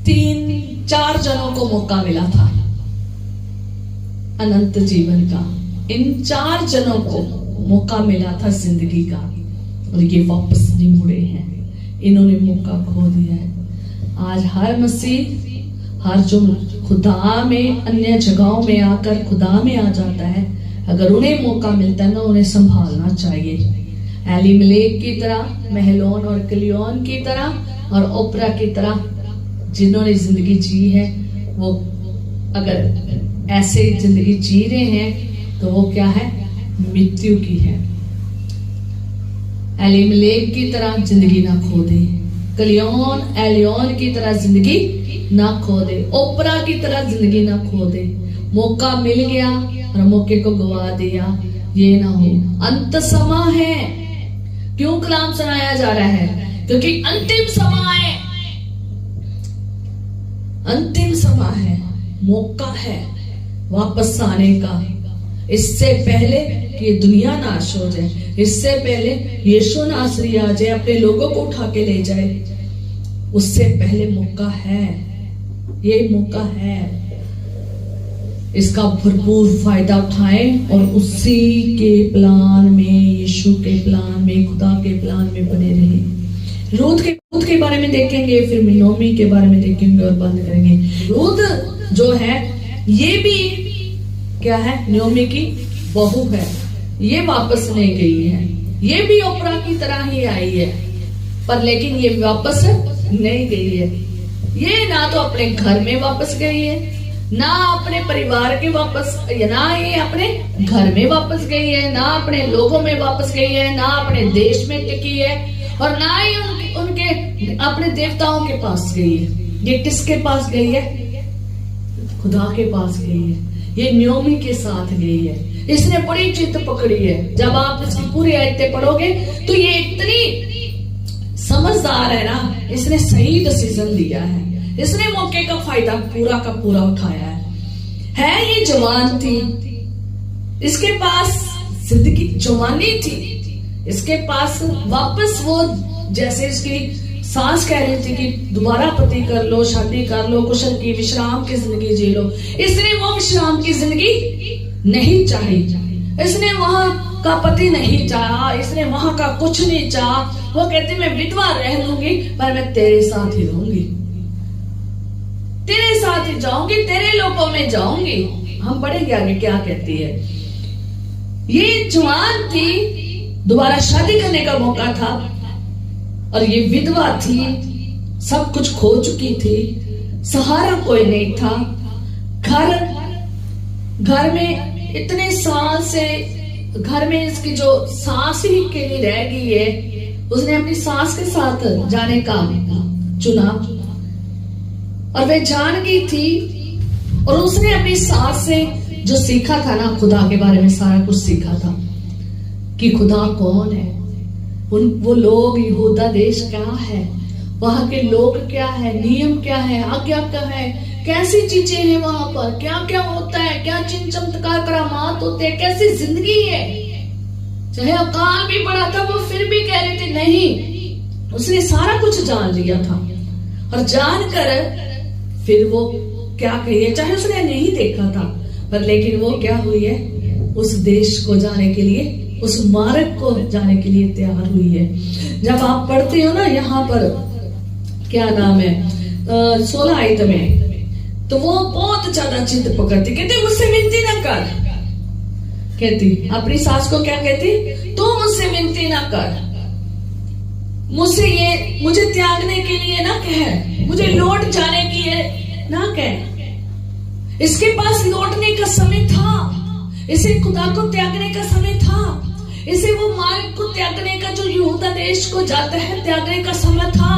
3-4 जनों को मौका मिला था अनंत जीवन का। इन 4 जनों को मौका मिला था जिंदगी का, और ये वापस नहीं मुड़े हैं, इन्होंने मौका खो दिया है। आज हर मसीह, हर जो खुदा में अन्य जगहों में आकर खुदा में आ जाता है, अगर उन्हें मौका मिलता है ना, उन्हें संभालना चाहिए। एलीमलेक की तरह, महलोन और किलियोन की तरह और ओपरा की तरह जिन्होंने जिंदगी जी है, वो अगर ऐसे जिंदगी जी रहे हैं तो वो क्या है? मृत्यु की है। एलीमलेक की तरह जिंदगी ना खो दे, किलियोन एलियोन की तरह जिंदगी ना खो दे, ओपरा की तरह जिंदगी ना खो दे। मौका मिल गया और मौके को गवा दिया, ये ना हो। अंत समय है। क्यों कलाम सुनाया जा रहा है? क्योंकि अंतिम समय है, अंतिम समय है, मौका है वापस आने का। इससे पहले कि दुनिया नाश हो जाए, इससे पहले यीशु नासरी आ जाए, अपने लोगों को उठा के ले जाए, उससे पहले मौका है, ये मौका है। इसका भरपूर फायदा उठाएं और उसी के प्लान में, यीशु के प्लान में, खुदा के प्लान में बने रहें। रूथ के बारे में देखेंगे, फिर नोमी के बारे में देखेंगे और बंद करेंगे। रूथ जो है ये भी क्या है? नोमी की बहू है। ये वापस नहीं गई है, ये भी ओपरा की तरह ही आई है, पर लेकिन ये वापस नहीं गई है। ये ना तो अपने घर में वापस गई है, ना अपने परिवार के वापस, ना ये अपने घर में वापस गई है, ना अपने लोगों में वापस गई है, ना अपने देश में टिकी है, और ना ही उनके अपने देवताओं के पास गई है। ये किसके पास गई है? खुदा के पास गई है। ये नयोमी के साथ गई है। इसने बड़ी चित्त पकड़ी है। जब आप इसकी पूरी आयतें पढ़ोगे तो ये इतनी समझदार है ना, इसने सही डिसीजन लिया है, इसने मौके का फायदा पूरा का पूरा उठाया है। ये जवान थी, इसके पास जिंदगी जवानी थी, इसके पास वापस वो, जैसे इसकी सास कह रही थी कि दोबारा पति कर लो, शादी कर लो, कुशल की विश्राम की जिंदगी जी लो, इसने वो विश्राम की जिंदगी नहीं चाही। इसने वहां का पति नहीं चाहा, इसने वहां का कुछ नहीं चाहा। वो कहती मैं विधवा रह लूंगी पर मैं तेरे साथ ही रहूंगी, तेरे साथ ही जाऊंगी, तेरे लोगों में जाऊंगी। हम पढ़ेंगे आगे क्या कहती है। ये जवान थी, दोबारा शादी करने का मौका था, और ये विधवा थी, सब कुछ खो चुकी थी, सहारा कोई नहीं था। घर में इतने साल से घर में इसकी जो सास ही अकेली रह गई है, उसने अपनी सास के साथ जाने का चुना और वह जान गई थी और उसने अपनी सास से जो सीखा था ना, खुदा के बारे में सारा कुछ सीखा था कि खुदा कौन है, वो लोग, यहूदा देश क्या है, वहां के लोग क्या है, नियम क्या है, आज्ञा क्या है, कैसी चीजें हैं वहां पर, क्या क्या होता है, क्या चिन्ह चमत्कार करामात होते हैं, कैसी जिंदगी है। चाहे अकाल भी पड़ा था, वो फिर भी कह रहे थे नहीं, उसने सारा कुछ जान लिया था और जानकर फिर वो क्या कहिए, चाहे उसने नहीं देखा था पर लेकिन वो क्या हुई है, उस देश को जाने के लिए, उस मार्ग को जाने के लिए तैयार हुई है। जब आप पढ़ते हो ना यहाँ पर क्या नाम है 16 आयत में, तो वो बहुत ज्यादा चित्त पकड़ती, कहती मुझसे विनती ना कर, कहती अपनी सास को क्या कहती, तू मुझसे विनती ना कर, मुझे त्यागने के लिए ना कह, मुझे लौट जाने की है ना कह। इसके पास लौटने का समय था, इसे खुदा को त्यागने का समय था, इसे वो मार्ग को त्यागने का, जो यहूदा देश को जाता है, त्यागने का समय था,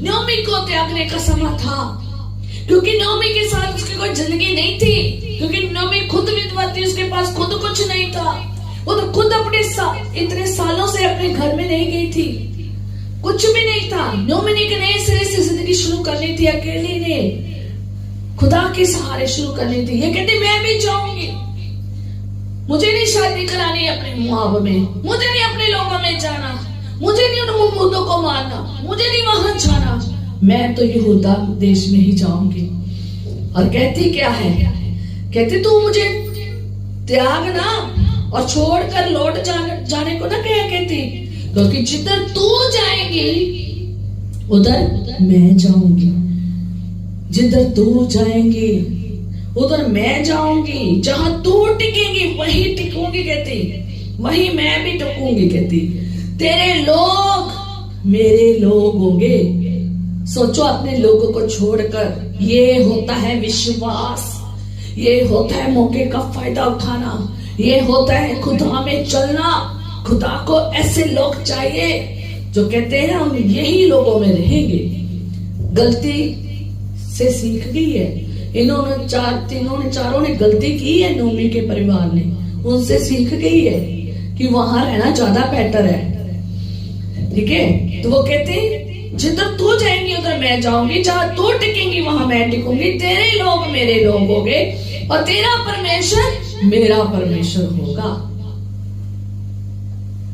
नोमी को त्यागने का समय था, क्योंकि नोमी के साथ उसकी कोई जिंदगी नहीं थी, क्योंकि नोमी खुद विधवा थी, उसके पास खुद कुछ नहीं था, वो तो खुद अपने इतने सालों से अपने घर में नहीं गई थी, कुछ भी नहीं था। नोमी ने नए सिरे से जिंदगी शुरू करनी थी, अकेली ने खुदा के सहारे शुरू करनी थी। ये कहती मैं भी जाऊंगी, मुझे नहीं शादी करानी अपने मुआब में, मुझे नहीं अपने लोगों में जाना, मुझे नहीं उन मुर्दों को मारना, मुझे नहीं वहां जाना, मैं तो यहूदा देश में ही जाऊंगी। और कहती क्या है, कहती तू मुझे त्यागना और छोड़कर लौट जाने को ना कह, कहती क्योंकि जिधर तू जाएगी उधर मैं जाऊंगी, जिधर तू जाएंगी उधर मैं जाऊंगी, जहां तू टिकेंगी वही टिकूंगी, कहती वही मैं भी टिकूंगी, कहती तेरे लोग मेरे लोग होंगे। सोचो अपने लोगों को छोड़कर, ये होता है विश्वास, ये होता है मौके का फायदा उठाना, ये होता है खुदा में चलना। खुदा को ऐसे लोग चाहिए जो कहते हैं हम यही लोगों में रहेंगे। गलती से सीख गई है, इन्होंने चारों ने गलती की है, नोमी के परिवार ने उनसे सीख गई है कि वहां रहना ज्यादा बेटर है, ठीक है। तो वो कहते जिधर तू जाएंगी उधर मैं जाऊंगी, जहां तू टिकेंगी वहां मैं टिकूंगी, तेरे लोग मेरे लोग होंगे और तेरा परमेश्वर मेरा परमेश्वर होगा।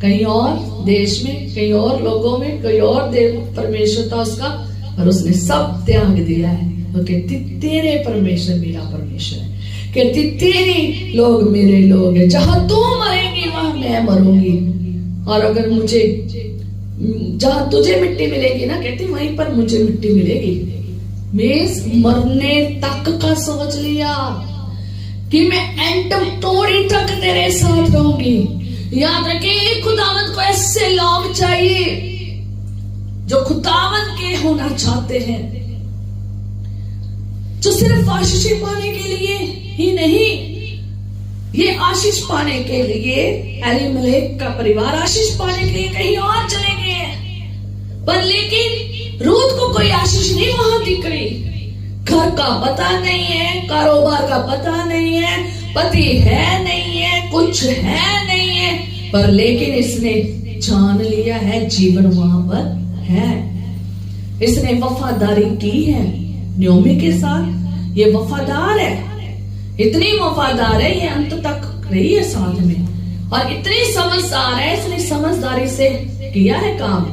कहीं और देश में, कहीं और लोगों में, कहीं और देव परमेश्वर था उसका, और उसने सब त्याग दिया है। वो कहती तेरे परमेश्वर मेरा परमेश्वर है, कहती तेरे लोग मेरे लोग है, जहां तू मरेंगी वहां मैं मरूंगी, और अगर मुझे जहां तुझे मिट्टी मिलेगी ना, कहती वहीं पर मुझे मिट्टी मिलेगी। मैं मरने तक का सोच लिया कि मैं एंड तोड़ी तक तेरे साथ रहूंगी। याद रखें, खुदावंद को ऐसे लोग चाहिए जो खुदावंद के होना चाहते हैं, जो सिर्फ आशीष पाने के लिए ही नहीं, ये आशीष पाने के लिए एलीमेलेक का परिवार आशीष पाने के लिए कहीं और चले गए हैं, पर लेकिन रूत को कोई आशीष नहीं वहां दिख रही। घर का पता नहीं है, कारोबार का पता नहीं है, पति है नहीं है, कुछ है नहीं है, पर लेकिन इसने जान लिया है जीवन वहां पर है। इसने वफादारी की है नोमी के साथ, ये वफादार है, इतनी वफादार है, ये अंत तक रही है साथ में, और इतनी समझदार है, इसने समझदारी से किया है काम,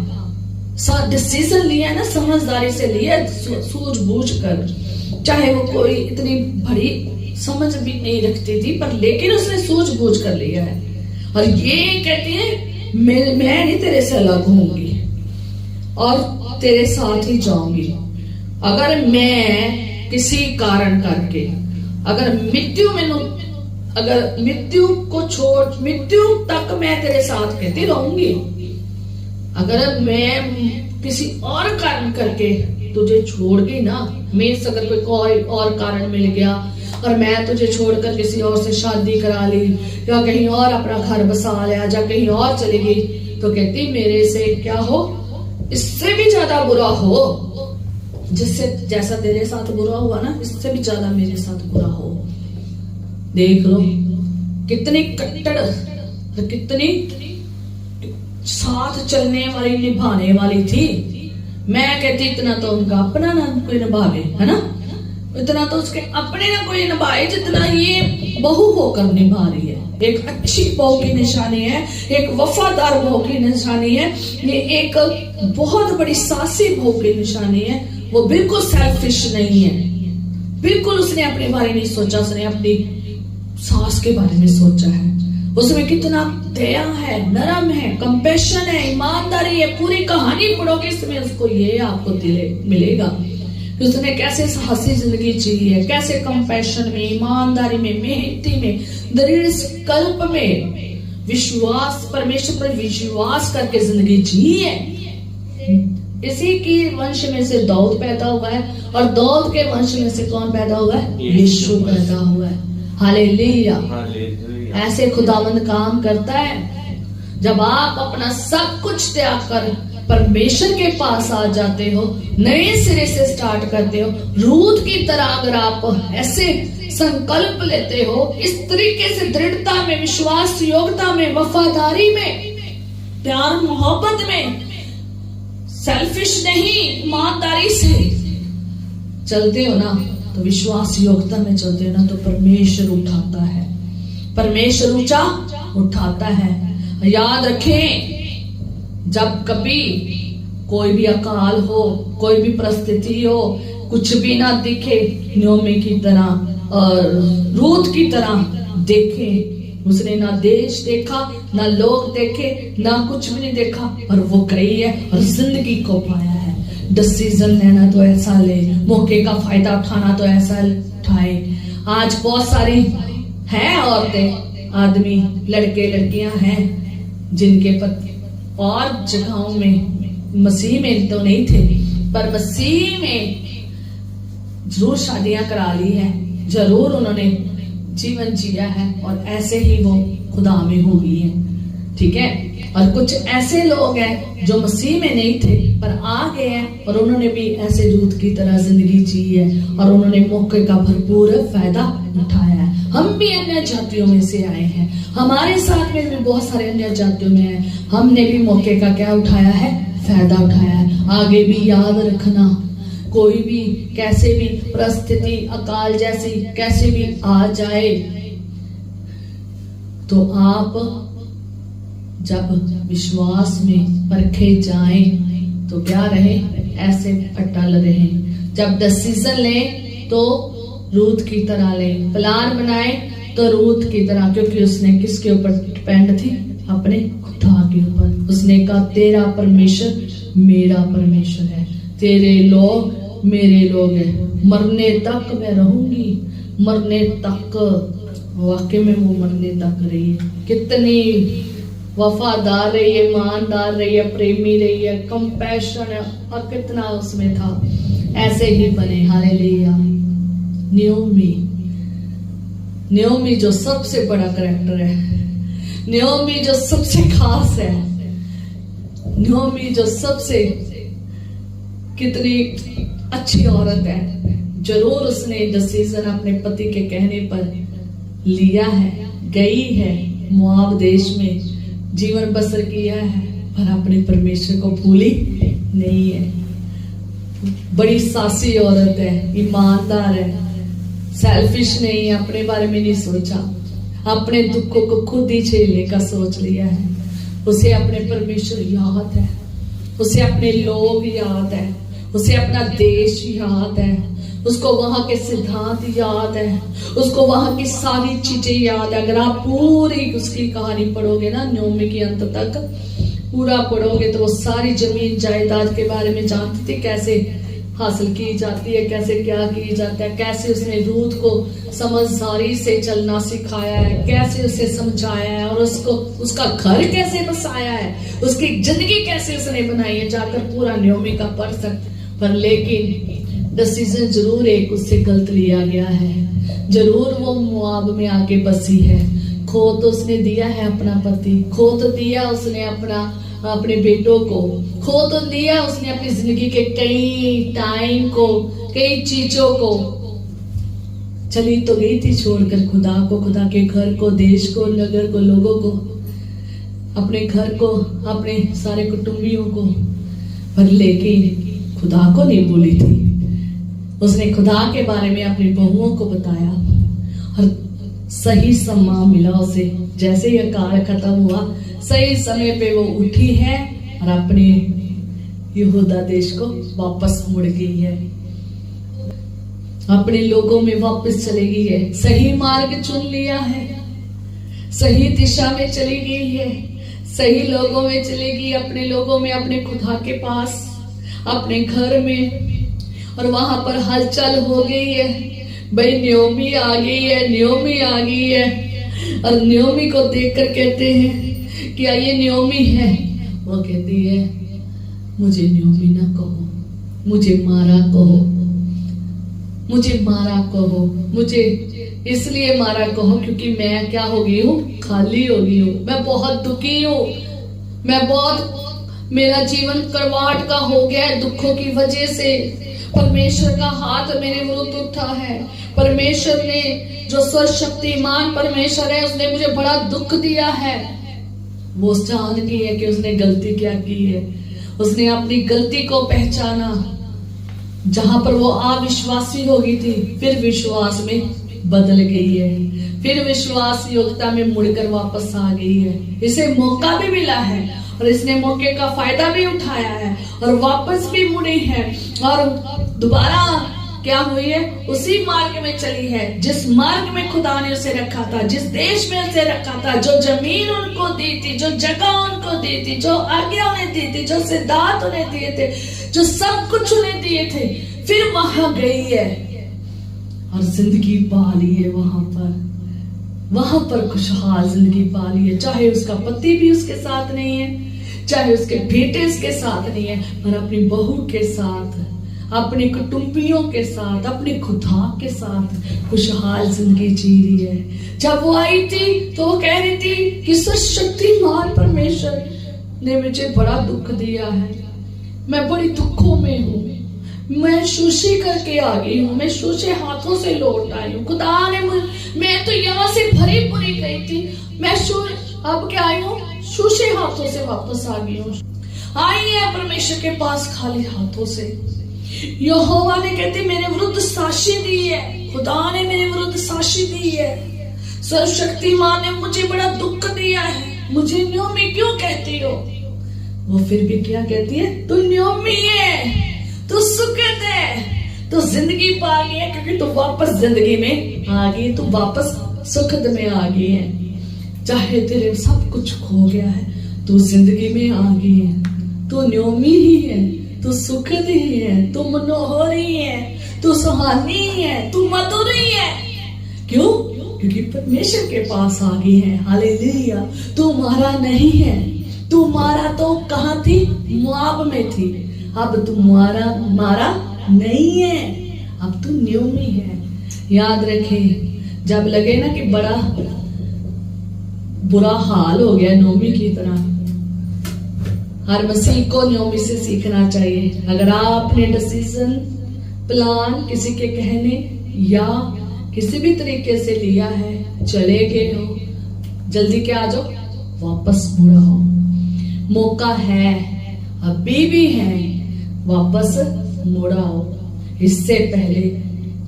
डिसीजन लिया ना, समझदारी से लिया, सूझबूझ कर, चाहे वो कोई इतनी बड़ी समझ भी नहीं रखती थी, पर लेकिन उसने सूझबूझ कर लिया है। और ये कहती है मैं नहीं तेरे से अलग होंगी और तेरे साथ ही जाऊंगी। अगर मैं किसी कारण करके अगर मृत्यु को छोड़, मृत्यु तक मैं तेरे साथ कहती रहूंगी। अगर मैं किसी और कारण करके तुझे छोड़ गई ना, मीन्स अगर कोई और कारण मिल गया, और मैं तुझे छोड़कर किसी और से शादी करा ली या कहीं और अपना घर बसा लिया या कहीं और चली गई, तो कहती मेरे से क्या हो, इससे भी ज्यादा बुरा हो, जिससे जैसा तेरे साथ बुरा हुआ ना, इससे भी ज्यादा मेरे साथ बुरा हो। देख लो कितनी कट्टर, कितनी साथ चलने वाली, निभाने वाली थी। मैं कहती इतना तो उनका अपना ना कोई निभावे, है ना, इतना तो उसके अपने ना कोई निभाए जितना ये बहू होकर निभा रही है। एक अच्छी बहू की निशानी है, एक वफादार बहू की निशानी है, ये एक बहुत बड़ी सासी बहू की निशानी है। वो बिल्कुल सेल्फिश नहीं है, बिल्कुल उसने अपने बारे में सोचा, उसने अपनी सास के बारे में सोचा है। उसमें कितना दया है, नरम है, कंपैशन है, ईमानदारी है। पूरी कहानी पढ़ोगे इसमें उसको ये आपको मिलेगा कि उसने कैसे साहसी जिंदगी जी है, कैसे कंपैशन में, ईमानदारी में, मेहनती में, दृढ़ संकल्प में, विश्वास, परमेश्वर पर विश्वास करके जिंदगी जी है। इसी की वंश में से दाऊद पैदा हुआ है और दाऊद के वंश में से कौन पैदा हुआ है, यीशु पैदा हुआ है। हालेलुया। ऐसे खुदावंद काम करता है। जब आप अपना सब कुछ त्याग कर परमेश्वर के पास आ जाते हो, नए सिरे से स्टार्ट करते हो, रूत की तरह अगर आप ऐसे संकल्प लेते हो, इस तरीके से दृढ़ता में, विश्वास योग्यता में, वफादारी में, प्यार मोहब्बत में, सेल्फिश नहीं, ईमानदारी से चलते हो ना, तो विश्वास योग्यता में चलते हो ना, तो परमेश्वर उठाता है, परमेश्वर ऊंचा उठाता है। याद रखें, जब कभी कोई भी अकाल हो, कोई भी परिस्थिति हो, कुछ भी ना दिखे, नोमी की तरह और रूत की तरह देखें। उसने ना देश देखा, ना लोग देखे, ना कुछ भी नहीं देखा, और वो गई है और जिंदगी को पाया है। डिसीजन लेना तो ऐसा ले, मौके का फायदा उठाना तो ऐसा उठाए। आज बहुत सारी हैं औरतें, आदमी, लड़के लड़कियां हैं जिनके पति और जगहों में मसीह में तो नहीं थे, पर मसीह में जरूर शादियां करा ली है, जरूर उन्होंने जीवन जिया है और ऐसे ही वो खुदा में हो गई है। ठीक है। और कुछ ऐसे लोग हैं जो मसीह में नहीं थे पर आ गए हैं और उन्होंने भी ऐसे रूत की तरह जिंदगी जी है और उन्होंने मौके का भरपूर फायदा उठाया है। हम भी अन्य जातियों में से आए हैं, हमारे साथ में भी बहुत सारे अन्य जातियों में हैं, हमने भी मौके का क्या उठाया है, फायदा उठाया है। आगे भी याद रखना, कोई भी कैसे भी परिस्थिति, अकाल जैसी कैसे भी आ जाए, तो आप जब विश्वास में परखे जाएं तो क्या रहे, ऐसे अटल रहे। जब डिसीजन लें तो रूत की तरह लें, प्लान बनाए तो रूत की तरह, क्योंकि उसने किसके ऊपर डिपेंड थी, अपने खुदा के ऊपर। उसने कहा तेरा परमेश्वर मेरा परमेश्वर है, तेरे लोग मेरे लोग हैं, मरने तक मैं रहूंगी, मरने तक। वाकई में वो मरने तक रही है, कितनी वफादार रही है, ईमानदार रही है, प्रेमी रही है, कंपैशन है, और कितना उसमें था। ऐसे ही बने। हालेलुया। न्योमी जो सबसे बड़ा करैक्टर है, न्योमी जो सबसे खास है, न्योमी जो सबसे कितनी अच्छी औरत है। जरूर उसने डिसीजन अपने पति के कहने पर लिया है, गई है, मोआब देश में जीवन बसर किया है, पर अपने परमेश्वर को भूली नहीं है। बड़ी सासी औरत है, ईमानदार है, सेल्फिश नहीं है, अपने बारे में नहीं सोचा, अपने दुखों को खुद ही झेलने का सोच लिया है। उसे अपने परमेश्वर याद है, उसे अपने लोग याद है, उसे अपना देश याद है, उसको वहां के सिद्धांत याद है, उसको वहां की सारी चीजें याद है। अगर आप पूरी उसकी कहानी पढ़ोगे ना, न्योमी के अंत तक पूरा पढ़ोगे, तो वो सारी जमीन जायदाद के बारे में जानती थी, कैसे हासिल की जाती है, कैसे क्या की जाता है, कैसे उसने रूत को समझदारी से चलना सिखाया है, कैसे उसे समझाया है, और उसको उसका घर कैसे बसाया है, उसकी जिंदगी कैसे उसने बनाई है, जाकर पूरा न्योमी का पढ़ सकते। पर लेकिन डिसीजन जरूर एक उससे गलत लिया गया है, जरूर वो मुआब में आके बसी है। खो तो उसने दिया है अपना पति, खो तो दिया उसने अपने बेटों को, खो तो दिया उसने अपनी जिंदगी के कई टाइम को, कई चीजों को। चली तो गई थी छोड़कर खुदा को, खुदा के घर को, देश को, नगर को, लोगों को, अपने घर को, अपने सारे कुटुंबियों को, पर लेकिन खुदा को नहीं भूली थी। उसने खुदा के बारे में अपनी बहुओं को बताया और सही समय मिला उसे। जैसे ही काल खत्म हुआ, सही समय पे वो उठी है और अपने यहूदा देश को वापस मुड़ गई है, अपने लोगों में वापस चली गई है। सही मार्ग चुन लिया है, सही दिशा में चली गई है, सही लोगों में चली गई, अपने लोगों में, अपने खुदा के पास, अपने घर में, और वहां पर हलचल हो गई है। भाई न्योमी आ गई है, न्योमी आ गई है। और न्योमी को देखकर कहते हैं कि ये न्योमी है। वो कहती है मुझे न्योमी ना कहो, मुझे मारा कहो, मुझे मारा कहो, मुझे इसलिए मारा कहो क्योंकि मैं क्या हो गई हूँ, खाली हो गई हूँ, मैं बहुत दुखी हूँ, मैं बहुत, मेरा जीवन करवाट का हो गया है दुखों की वजह से। परमेश्वर का हाथ मेरे विरुद्ध उठा है। परमेश्वर ने, जो सर्वशक्तिमान परमेश्वर है, उसने मुझे बड़ा दुख दिया है। वो जानती है कि उसने गलती क्या की है। उसने अपनी गलती को पहचाना। जहां पर वो अविश्वासी हो गई थी, फिर विश्वास में बदल गई है, फिर विश्वास योग्यता में मुड़कर वापस आ गई है। इसे मौका भी मिला है और इसने मौके का फायदा भी उठाया है और वापस भी मुड़ी है और दोबारा क्या हुई है, उसी मार्ग में चली है जिस मार्ग में खुदा ने उसे रखा था, जिस देश में उसे रखा था, जो जमीन उनको दी थी, जो जगह उनको दी थी, जो आज्ञा उन्हें दी थी, जो सिद्धांत उन्हें दिए थे, जो सब कुछ उन्हें दिए थे। फिर वहां गई है और जिंदगी पा ली है। वहां पर खुशहाल जिंदगी पा ली है। चाहे उसका पति भी उसके साथ नहीं है, चाहे उसके बेटे उसके साथ नहीं है, पर अपनी बहू के साथ, अपने कुटुंबियों के साथ, अपने खुदा के साथ खुशहाल जिंदगी जी रही है। जब वो आई थी तो वो कह रही थी कि सर्वशक्तिमान परमेश्वर ने मुझे बड़ा दुख दिया है, मैं बड़ी दुखों में हूँ, मैं शोषी करके आ गई हूँ, मैं शोषे हाथों से लौट आई हूँ। खुदा ने मैं तो यहाँ से भरी पूरी गई थी, मैं अब क्या आई हूँ, शोषे हाथों से वापस आ गई हूँ। आई है परमेश्वर के पास खाली हाथों से। यहोवा ने कहते मेरे विरुद्ध साक्षी दी है, खुदा ने मेरे विरुद्ध साक्षी दी है, सर्वशक्तिमान ने मुझे बड़ा दुख दिया है, मुझे न्योमी क्यों कहती हो। वो फिर भी क्या कहती है, तू न्योमी है, तू सुखद है, तू जिंदगी पा गई है क्योंकि तू वापस जिंदगी में आ गई, तू वापस सुखद में आ गई है। चाहे तेरे सब कुछ खो गया है, तू जिंदगी में आ गई है, तू न्योमी ही है, तू सुखद ही है, तू मनोहरी है, तू सुहानी है, तू मधुरी है। क्यों? क्योंकि परमेश्वर के पास आ गई है। हालेलुया। तू मारा नहीं है, तू मारा तो कहाँ थी, मोआब में थी, अब तू मारा नहीं है, अब तू न्योमी है। याद रखे, जब लगे ना कि बड़ा बुरा हाल हो गया नोमी की तरह, हर मसीह को न्योमी से सीखना चाहिए। अगर आप अपने डिसीजन, प्लान किसी के कहने या किसी भी तरीके से लिया है, चले गए हो, जल्दी क्या आ जाओ, वापस मुड़ो। मौका है, अभी भी है, वापस मुड़ाओ। इससे पहले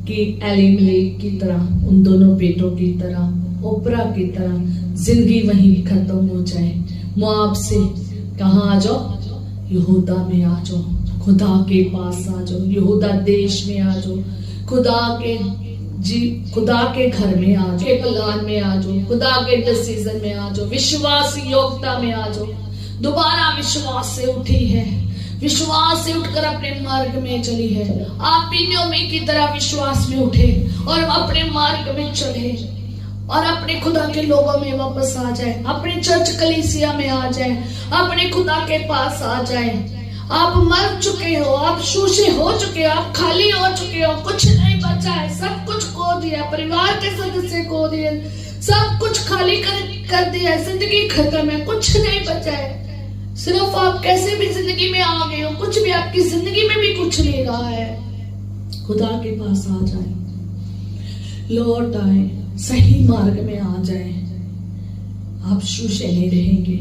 कि एलिमेलेक की तरह, उन दोनों बेटों की तरह, ओपरा की तरह जिंदगी वहीं खत्म हो जाए। मोआब से कहाँ आ जाओ, यहूदा में आ जाओ, खुदा के पास आ जाओ, यहूदा देश में आ जाओ, खुदा के घर में आ जाओ, प्लान में आ जाओ, खुदा के डिसीजन में आ जाओ, विश्वास योग्यता में आ जाओ। दोबारा विश्वास से उठी है, विश्वास से उठकर अपने मार्ग में चली है। आप भी न्योमी की तरह विश्वास में उठे और अपने मार्ग में चले और अपने खुदा के लोगों में वापस आ जाए, अपने चर्च कलीसिया में आ जाए, अपने खुदा के पास आ जाए, आप मर चुके हो, आप शूशे हो चुके हो, आप खाली हो चुके हो, कुछ नहीं बचा है, सब कुछ खो दिया, परिवार के सदस्य खो दिए, सब कुछ खाली कर दिया, जिंदगी खत्म है, कुछ नहीं बचा है। सिर्फ आप कैसे भी जिंदगी में आ गए हो, कुछ भी आपकी जिंदगी में भी कुछ नहीं रहा है। खुदा के पास आ जाए, लौट आए, सही मार्ग में आ जाए, आप शूशे नहीं रहेंगे।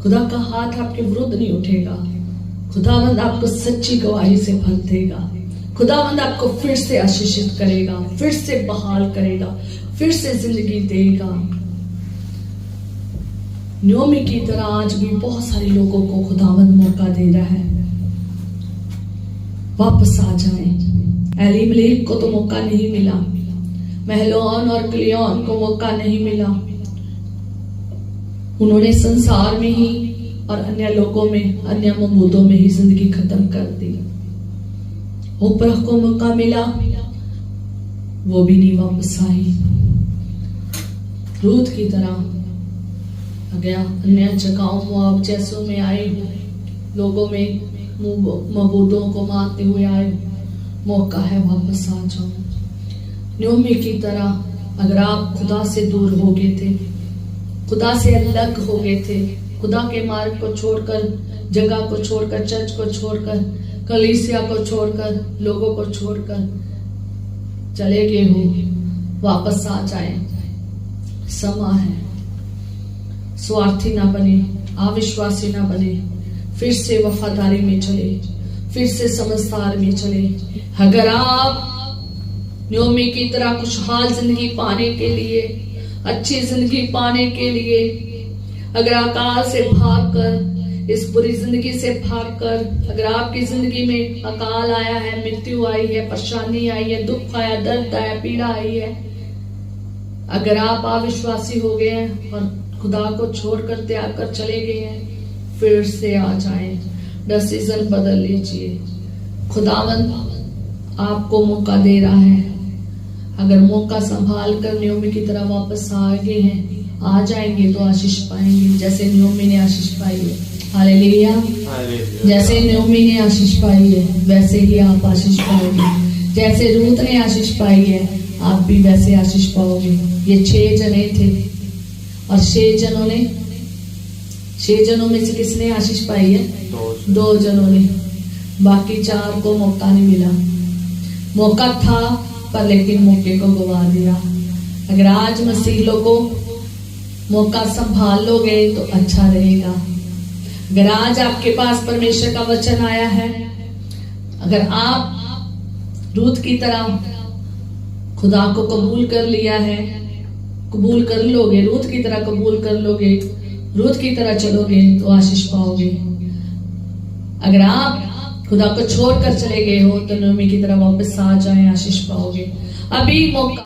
खुदा का हाथ आपके विरुद्ध नहीं उठेगा। खुदावंद आपको सच्ची गवाही से भर देगा। खुदावंद आपको फिर से आशीषित करेगा, फिर से बहाल करेगा, फिर से जिंदगी देगा। नयोमी की तरह आज भी बहुत सारे लोगों को खुदावंद मौका दे रहा है, वापस आ जाएं। एलीमलेक को तो मौका नहीं मिला, महलोन और किलियन को मौका नहीं मिला। उन्होंने संसार में ही और अन्य लोगों में, अन्य ममूदों में ही जिंदगी खत्म कर दी। ओपरा को मौका मिला, वो भी नहीं वापस आई। रूत की तरह गया, अन्य जगहों मोआब जैसों में आए हो, लोगों में मबूदों को मानते हुए आए हो, मौका है वापस आ जाओ। नयोमी की तरह अगर आप खुदा से दूर हो गए थे, खुदा से अलग हो गए थे, खुदा के मार्ग को छोड़कर, जगह को छोड़कर, चर्च को छोड़कर, कलीसिया को छोड़कर, लोगों को छोड़कर चले गए हो, वापस आ जाए। समा है, स्वार्थी ना बने, अविश्वासी ना बने, फिर से वफादारी में चले, फिर से समझदार में चले। अगर आप नयोमी की तरह खुशहाल जिंदगी पाने के लिए, अच्छी जिंदगी पाने के लिए, अगर अकाल से भागकर, इस बुरी जिंदगी से भागकर, अगर आपकी जिंदगी में अकाल आया है, मृत्यु आई है, परेशानी आई है, दुख आया, दर्द आया, पीड़ा आई है, अगर आप अविश्वासी हो गए हैं और खुदा को छोड़कर, त्याग कर चले गए हैं, फिर से आ जाएं, डिसीजन बदल लीजिए। खुदावंद आपको मौका दे रहा है। अगर मौका संभाल कर नयोमी की तरह वापस आ गए हैं, आ जाएंगे तो आशीष पाएंगे, जैसे नयोमी ने आशीष पाई है। हालेलुया। जैसे नयोमी ने आशीष पाई है, वैसे ही आप आशीष पाओगे। जैसे रूत ने आशीष पाई है, आप भी वैसे आशीष पाओगे। ये 6 जने थे और 6 जनों में से किसने आशीष पाई है? 2 जनों ने। बाकी 4 को मौका नहीं मिला। मौका था पर लेकिन मौके को गवा दिया। अगर आज मसीह लोगों मौका संभाल लोगे तो अच्छा रहेगा। अगर आज आपके पास परमेश्वर का वचन आया है, अगर आप रूत की तरह खुदा को कबूल कर लिया है, कबूल कर लोगे, रूत की तरह कबूल कर लोगे, रूत की तरह चलोगे तो आशीष पाओगे। अगर आप खुदा को छोड़कर चले गए हो तो नयोमी की तरह वापस आ जाए, आशीष पाओगे। अभी मौका